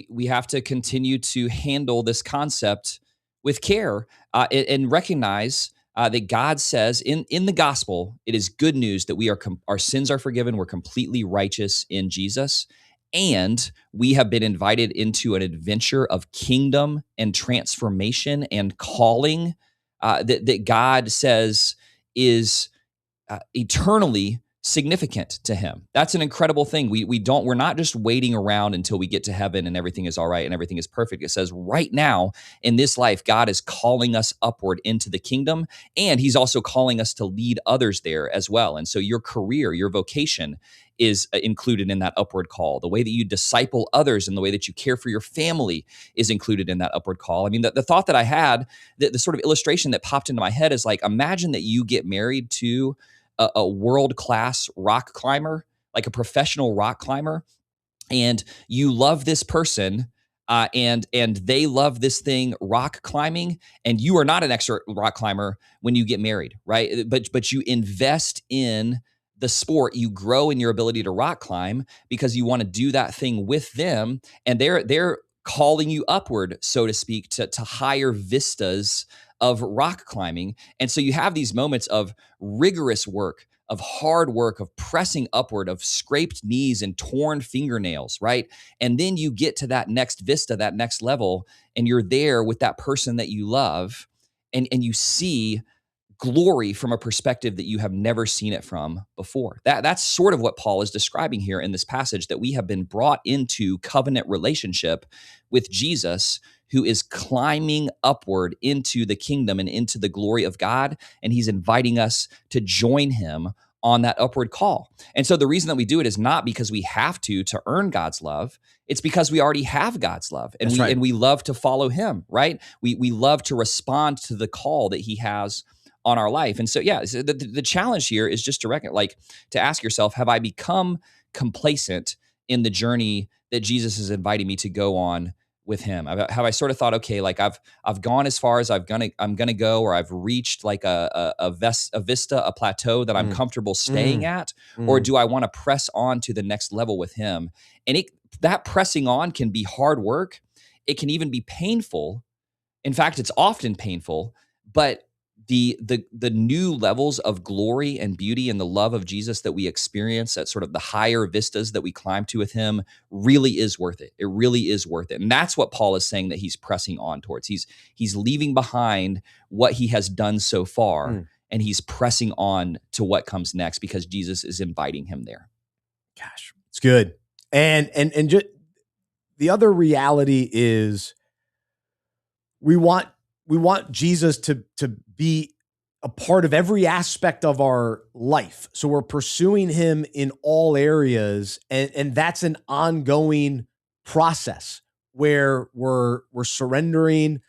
we have to continue to handle this concept with care, and recognize that God says in the gospel, it is good news that our sins are forgiven. We're completely righteous in Jesus. And we have been invited into an adventure of kingdom and transformation and calling that God says is eternally significant to him. That's an incredible thing. We're not just waiting around until we get to heaven and everything is all right and everything is perfect. It says right now in this life, God is calling us upward into the kingdom, and he's also calling us to lead others there as well. And so your career, your vocation is included in that upward call. The way that you disciple others and the way that you care for your family is included in that upward call. I mean, the thought that I had, the sort of illustration that popped into my head is like, imagine that you get married to a world-class rock climber, like a professional rock climber, and you love this person, and they love this thing, rock climbing, and you are not an expert rock climber when you get married, right? But you invest in the sport, you grow in your ability to rock climb because you want to do that thing with them, and they're calling you upward, so to speak, to higher vistas of rock climbing. And so you have these moments of rigorous work, of hard work, of pressing upward, of scraped knees and torn fingernails, right? And then you get to that next vista, that next level, and you're there with that person that you love, and you see glory from a perspective that you have never seen it from before. That's sort of what Paul is describing here in this passage, that we have been brought into covenant relationship with Jesus, who is climbing upward into the kingdom and into the glory of God, and he's inviting us to join him on that upward call. And so the reason that we do it is not because we have to earn God's love. It's because we already have God's love, and we love to follow him, right? We love to respond to the call that he has on our life. And so, the challenge here is just to ask yourself, have I become complacent in the journey that Jesus is inviting me to go on with him? Have I sort of thought, okay, like I've gone as far as I'm gonna go, or I've reached like a vista, a plateau that I'm comfortable staying at, or do I want to press on to the next level with him? And that pressing on can be hard work. It can even be painful. In fact, it's often painful, but the new levels of glory and beauty and the love of Jesus that we experience at sort of the higher vistas that we climb to with him really is worth it. It really is worth it. And that's what Paul is saying that he's pressing on towards. He's leaving behind what he has done so far, and he's pressing on to what comes next because Jesus is inviting him there. Gosh, it's good. And just the other reality is we want Jesus to be a part of every aspect of our life. So we're pursuing him in all areas, and that's an ongoing process where we're surrendering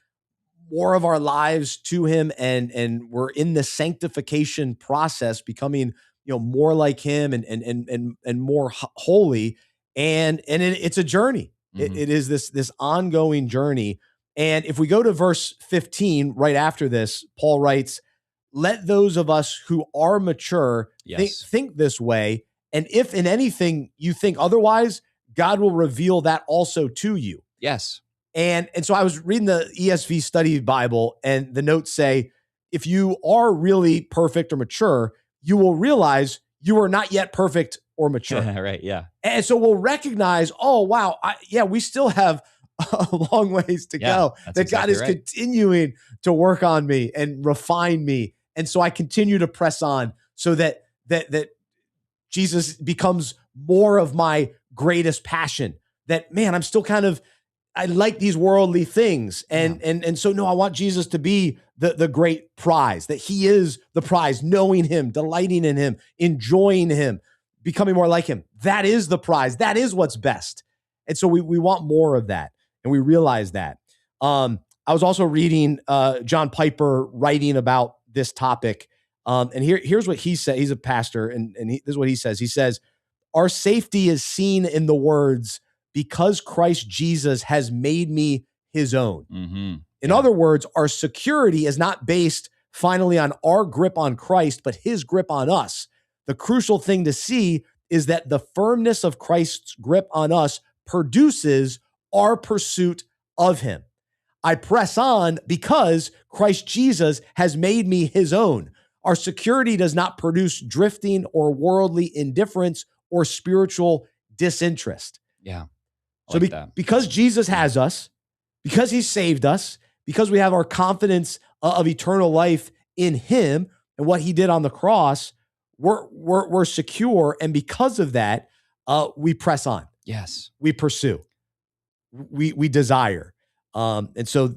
more of our lives to him, and we're in the sanctification process, becoming more like him and more holy, and it's a journey. It is this ongoing journey. And if we go to verse 15, right after this, Paul writes, let those of us who are mature think this way. And if in anything you think otherwise, God will reveal that also to you. Yes. And so I was reading the ESV Study Bible, and the notes say, if you are really perfect or mature, you will realize you are not yet perfect or mature. Right, yeah. And so we'll recognize, oh, wow, we still have a long ways to go, that God is continuing to work on me and refine me. And so I continue to press on so that Jesus becomes more of my greatest passion. That, man, I'm still I like these worldly things. And so, no, I want Jesus to be the great prize, that he is the prize, knowing him, delighting in him, enjoying him, becoming more like him. That is the prize. That is what's best. And so we want more of that. And we realize that. I was also reading John Piper writing about this topic. And here's what he said. He's a pastor, and this is what he says. He says, our safety is seen in the words, because Christ Jesus has made me his own. In other words, our security is not based finally on our grip on Christ, but his grip on us. The crucial thing to see is that the firmness of Christ's grip on us produces our pursuit of him. I press on because Christ Jesus has made me his own. Our security does not produce drifting or worldly indifference or spiritual disinterest. Yeah. So because Jesus has us, because he saved us, because we have our confidence of eternal life in him and what he did on the cross, we're secure. And because of that, we press on. Yes. We pursue. We desire. And so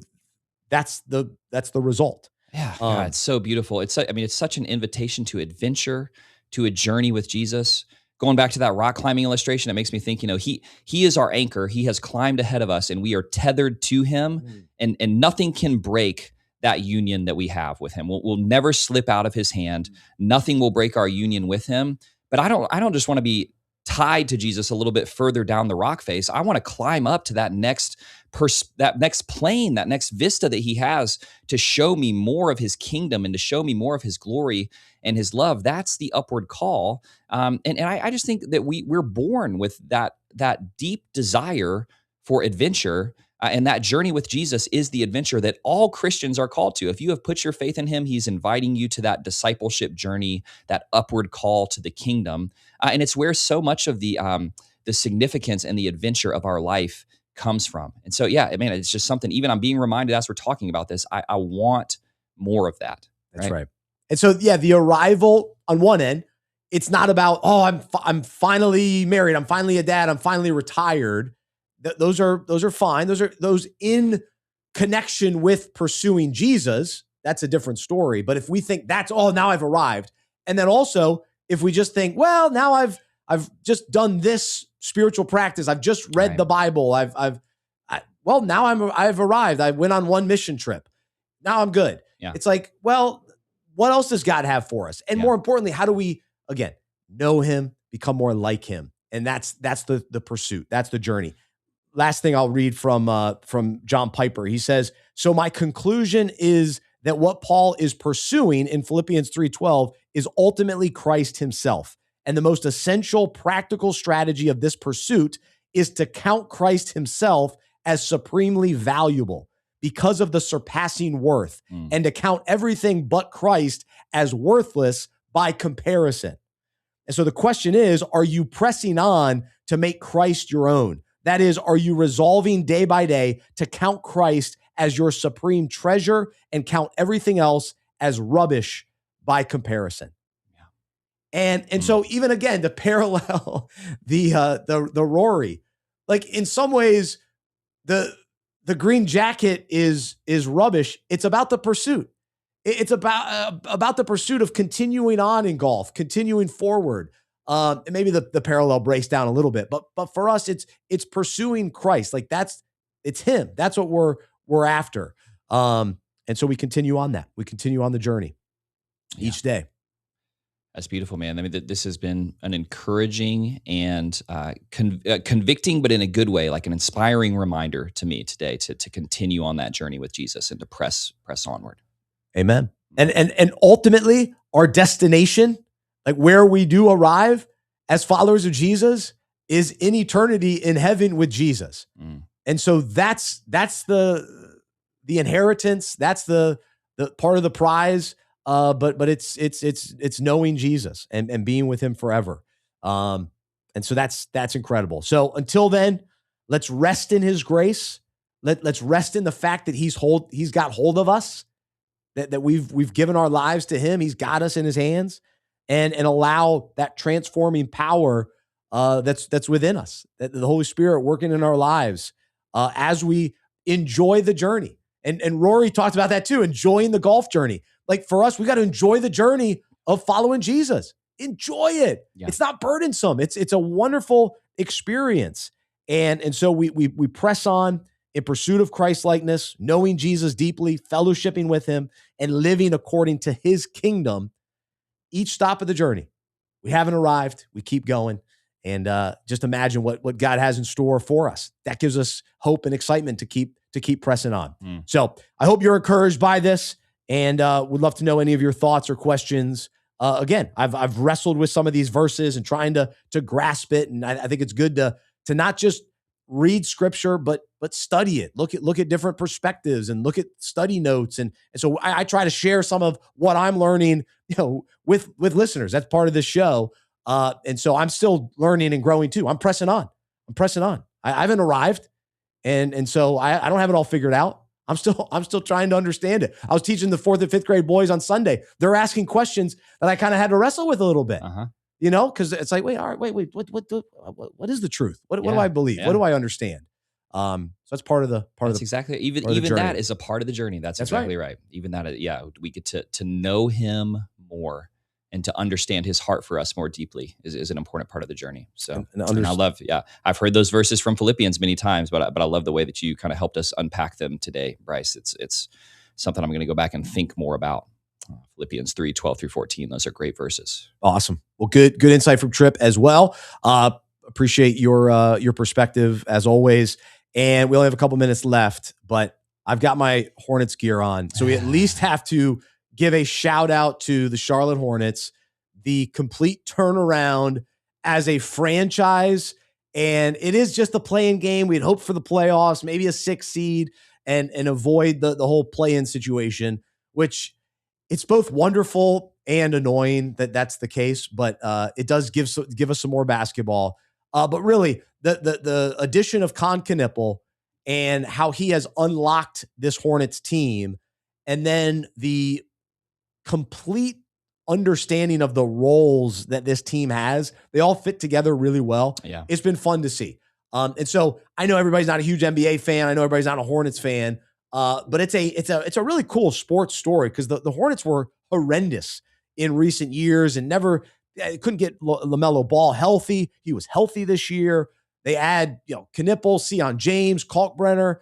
that's the result. Yeah. God, it's so beautiful. It's such an invitation to adventure, to a journey with Jesus. Going back to that rock climbing illustration, it makes me think, he is our anchor. He has climbed ahead of us and we are tethered to him, and nothing can break that union that we have with him. We'll never slip out of his hand. Nothing will break our union with him. But I don't just want to be tied to Jesus a little bit further down the rock face. I want to climb up to that next plane, that next vista that he has to show me more of his kingdom and to show me more of his glory and his love. That's the upward call. And I just think that we're born with that deep desire for adventure. And that journey with Jesus is the adventure that all Christians are called to. If you have put your faith in him, he's inviting you to that discipleship journey, that upward call to the kingdom. And it's where so much of the significance and the adventure of our life comes from. And so, it's just something, even I'm being reminded as we're talking about this, I want more of that. That's right. And so, the arrival on one end, it's not about, I'm finally married. I'm finally a dad. I'm finally retired. Those are fine. Those in connection with pursuing Jesus. That's a different story. But if we think that's now I've arrived, and then also if we just think, well, now I've just done this spiritual practice. I've just read the Bible. Now I've arrived. I went on one mission trip. Now I'm good. Yeah. It's like, well, what else does God have for us? And more importantly, how do we, again, know him, become more like him And that's the pursuit. That's the journey. Last thing I'll read from John Piper. He says, so my conclusion is that what Paul is pursuing in Philippians 3:12 is ultimately Christ himself. And the most essential practical strategy of this pursuit is to count Christ himself as supremely valuable because of the surpassing worth, and to count everything but Christ as worthless by comparison. And so the question is, are you pressing on to make Christ your own? That is, are you resolving day by day to count Christ as your supreme treasure and count everything else as rubbish by comparison? Yeah. And so even again, to parallel the Rory, like in some ways, the green jacket is rubbish. It's about the pursuit. It's about the pursuit of continuing on in golf, continuing forward. And maybe the parallel breaks down a little bit, but for us, it's pursuing Christ. Like it's him. That's what we're after. And so we continue on that. We continue on the journey each day. That's beautiful, man. I mean, this has been an encouraging and convicting, but in a good way, like an inspiring reminder to me today to continue on that journey with Jesus and to press onward. Amen. And ultimately, our destination, like where we do arrive as followers of Jesus, is in eternity in heaven with Jesus. And so that's the inheritance. That's the part of the prize. But it's knowing Jesus and being with him forever. And so that's incredible. So until then, let's rest in his grace. Let's rest in the fact that he's got hold of us, that we've given our lives to him. He's got us in his hands, and allow that transforming power that's within us, that the Holy Spirit working in our lives as we enjoy the journey. And Rory talked about that too, enjoying the golf journey. Like for us, we got to enjoy the journey of following Jesus. Enjoy it. Yeah. It's not burdensome. It's a wonderful experience. And so we press on in pursuit of Christlikeness, knowing Jesus deeply, fellowshipping with him, and living according to his kingdom. Each stop of the journey, we haven't arrived. We keep going. And just imagine what God has in store for us. That gives us hope and excitement to keep pressing on. So I hope you're encouraged by this, and would love to know any of your thoughts or questions. Again, I've wrestled with some of these verses and trying to grasp it, and I think it's good to not just read scripture, but study it. Look at different perspectives and look at study notes. And so I try to share some of what I'm learning, with listeners. That's part of this show. And so I'm still learning and growing too. I'm pressing on. I haven't arrived. And so I don't have it all figured out. I'm still trying to understand it. I was teaching the 4th and 5th grade boys on Sunday. They're asking questions that I kind of had to wrestle with a little bit, because it's like, wait, what is the truth? What do I believe? Yeah. What do I understand? So that's part of the exactly. Even that is a part of the journey. That's exactly right. Even that, we get to know him more and to understand his heart for us more deeply is an important part of the journey. So, and I love, I've heard those verses from Philippians many times, but I love the way that you kind of helped us unpack them today, Bryce. It's something I'm going to go back and think more about. Philippians 3:12-14. Those are great verses. Awesome. Well, good insight from Tripp as well. Appreciate your perspective as always. And we only have a couple minutes left, but I've got my Hornets gear on. So we at least have to give a shout out to the Charlotte Hornets, the complete turnaround as a franchise. And it is just a play-in game. We'd hope for the playoffs, maybe a 6 seed, and avoid the whole play-in situation, which it's both wonderful and annoying that that's the case, but it does give us some more basketball. But really, the addition of Con Knippel and how he has unlocked this Hornets team, and then the complete understanding of the roles that this team has, they all fit together really well. Yeah. It's been fun to see. And so I know everybody's not a huge NBA fan. I know everybody's not a Hornets fan. But it's a really cool sports story, because the Hornets were horrendous in recent years and never couldn't get LaMelo Ball healthy. He was healthy this year. They add, Knippel, Sion James, Kalkbrenner.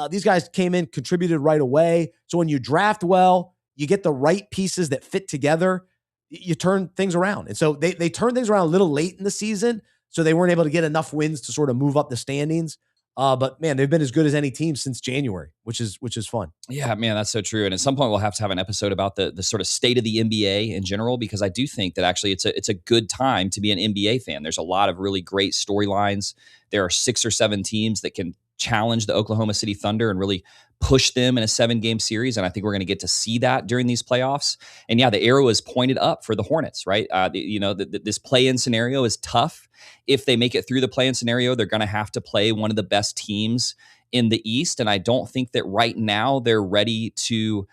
These guys came in, contributed right away. So when you draft well, you get the right pieces that fit together, you turn things around. And so they turned things around a little late in the season, So they weren't able to get enough wins to sort of move up the standings. But man, they've been as good as any team since January, which is fun. Yeah, man, that's so true. And at some point, we'll have to have an episode about the sort of state of the NBA in general, because I do think that actually it's a good time to be an NBA fan. There's a lot of really great storylines. There are 6 or 7 teams that can challenge the Oklahoma City Thunder and really push them in a 7-game series. And I think we're going to get to see that during these playoffs. And yeah, the arrow is pointed up for the Hornets, right? This play-in scenario is tough. If they make it through the play-in scenario, they're going to have to play one of the best teams in the East. And I don't think that right now they're ready to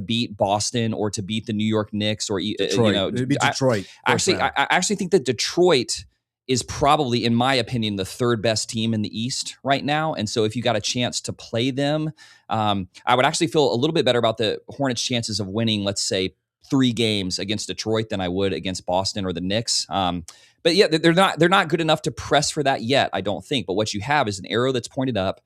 beat Boston or to beat the New York Knicks or Detroit. Beat Detroit. I actually think that Detroit is probably, in my opinion, the 3rd best team in the East right now. And so if you got a chance to play them, I would actually feel a little bit better about the Hornets' chances of winning, let's say, 3 games against Detroit than I would against Boston or the Knicks. But yeah, they're not good enough to press for that yet, I don't think. But what you have is an arrow that's pointed up,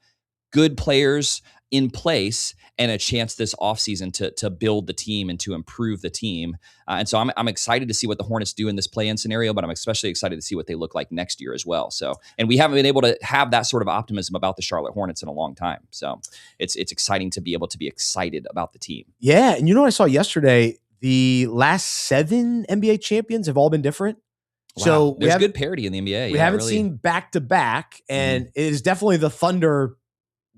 good players in place, and a chance this offseason to build the team and to improve the team. And so I'm excited to see what the Hornets do in this play-in scenario, but I'm especially excited to see what they look like next year as well. So, and we haven't been able to have that sort of optimism about the Charlotte Hornets in a long time. So it's exciting to be able to be excited about the team. Yeah, and you know what I saw yesterday? The last 7 NBA champions have all been different. Wow. So there's good parity in the NBA. We haven't seen back-to-back, and it is definitely the Thunder.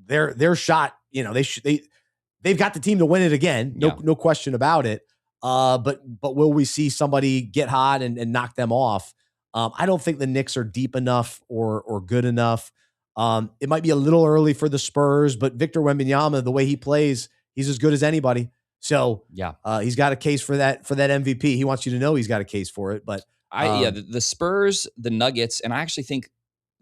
Their shot. You know, they've got the team to win it again. No question about it. But will we see somebody get hot and knock them off? I don't think the Knicks are deep enough or good enough. It might be a little early for the Spurs, but Victor Wembanyama, the way he plays, he's as good as anybody. So he's got a case for that MVP. He wants you to know he's got a case for it. But the Spurs, the Nuggets, and I actually think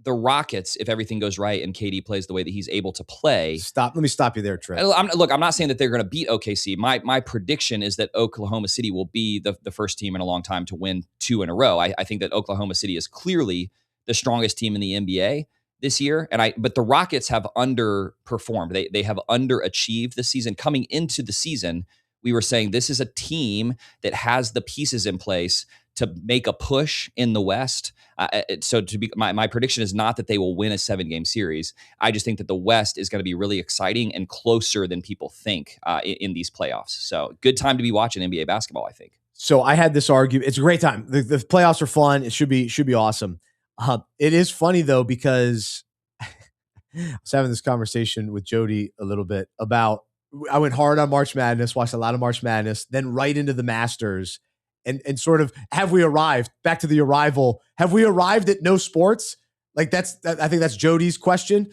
the Rockets, if everything goes right and KD plays the way that he's able to play. Let me stop you there, Trey. I'm not saying that they're going to beat OKC. My prediction is that Oklahoma City will be the first team in a long time to win 2 in a row. I think that Oklahoma City is clearly the strongest team in the NBA this year. But the Rockets have underperformed. They have underachieved this season. Coming into the season, we were saying this is a team that has the pieces in place to make a push in the West. So my prediction is not that they will win a 7-game series. I just think that the West is going to be really exciting and closer than people think in these playoffs. So good time to be watching NBA basketball, I think. So I had this argument. It's a great time. The playoffs are fun. It should be awesome. It is funny though, because I was having this conversation with Jody a little bit about, I went hard on March Madness, watched a lot of March Madness, then right into the Masters. And sort of, have we arrived? Back to the arrival. Have we arrived at no sports? Like I think that's Jody's question.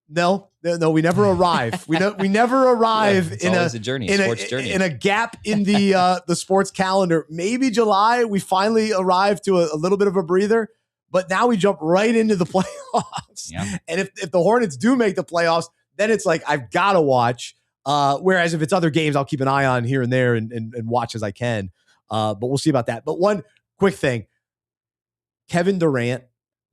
No, we never arrive. We never arrive in a journey, in a gap in the sports calendar. Maybe July we finally arrive to a little bit of a breather, but now we jump right into the playoffs. Yeah. And if the Hornets do make the playoffs, then it's like I've got to watch. Whereas if it's other games, I'll keep an eye on here and there and watch as I can. But we'll see about that. But one quick thing, Kevin Durant,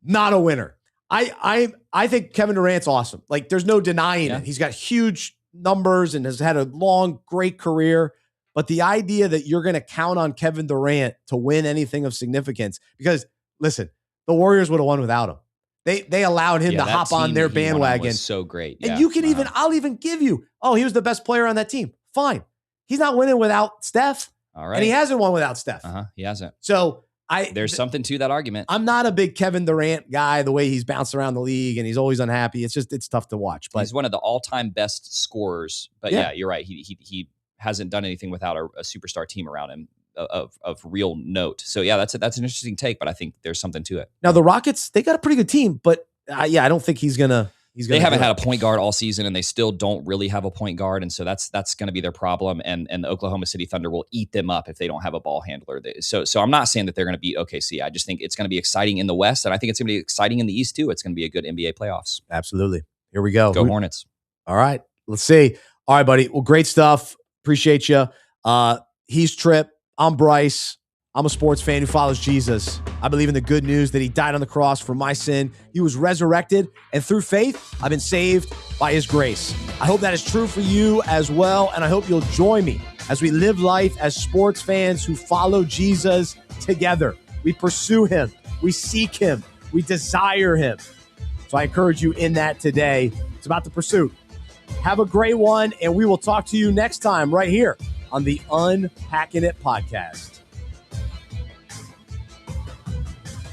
not a winner. I think Kevin Durant's awesome. Like, there's no denying it. He's got huge numbers and has had a long, great career. But the idea that you're going to count on Kevin Durant to win anything of significance, because listen, the Warriors would have won without him. They allowed him to hop on their bandwagon. Was so great. And you can I'll even give you, he was the best player on that team. Fine. He's not winning without Steph. All right. And he hasn't won without Steph. He hasn't. So there's something to that argument. I'm not a big Kevin Durant guy, the way he's bounced around the league and he's always unhappy. It's tough to watch. But he's one of the all-time best scorers. But yeah, you're right. He hasn't done anything without a superstar team around him of real note. So yeah, that's an interesting take, but I think there's something to it. Now the Rockets, they got a pretty good team, but I don't think he's gonna. They haven't had a point guard all season, and they still don't really have a point guard, and so that's going to be their problem. And the Oklahoma City Thunder will eat them up if they don't have a ball handler. So I'm not saying that they're going to beat OKC. I just think it's going to be exciting in the West, and I think it's going to be exciting in the East too. It's going to be a good NBA playoffs. Absolutely. Here we go. Go Hornets. All right, let's see. All right, buddy. Well, great stuff. Appreciate you. He's Tripp. I'm Bryce. I'm a sports fan who follows Jesus. I believe in the good news that he died on the cross for my sin. He was resurrected, and through faith, I've been saved by his grace. I hope that is true for you as well, and I hope you'll join me as we live life as sports fans who follow Jesus together. We pursue him. We seek him. We desire him. So I encourage you in that today. It's about the pursuit. Have a great one, and we will talk to you next time right here on the Unpacking It podcast.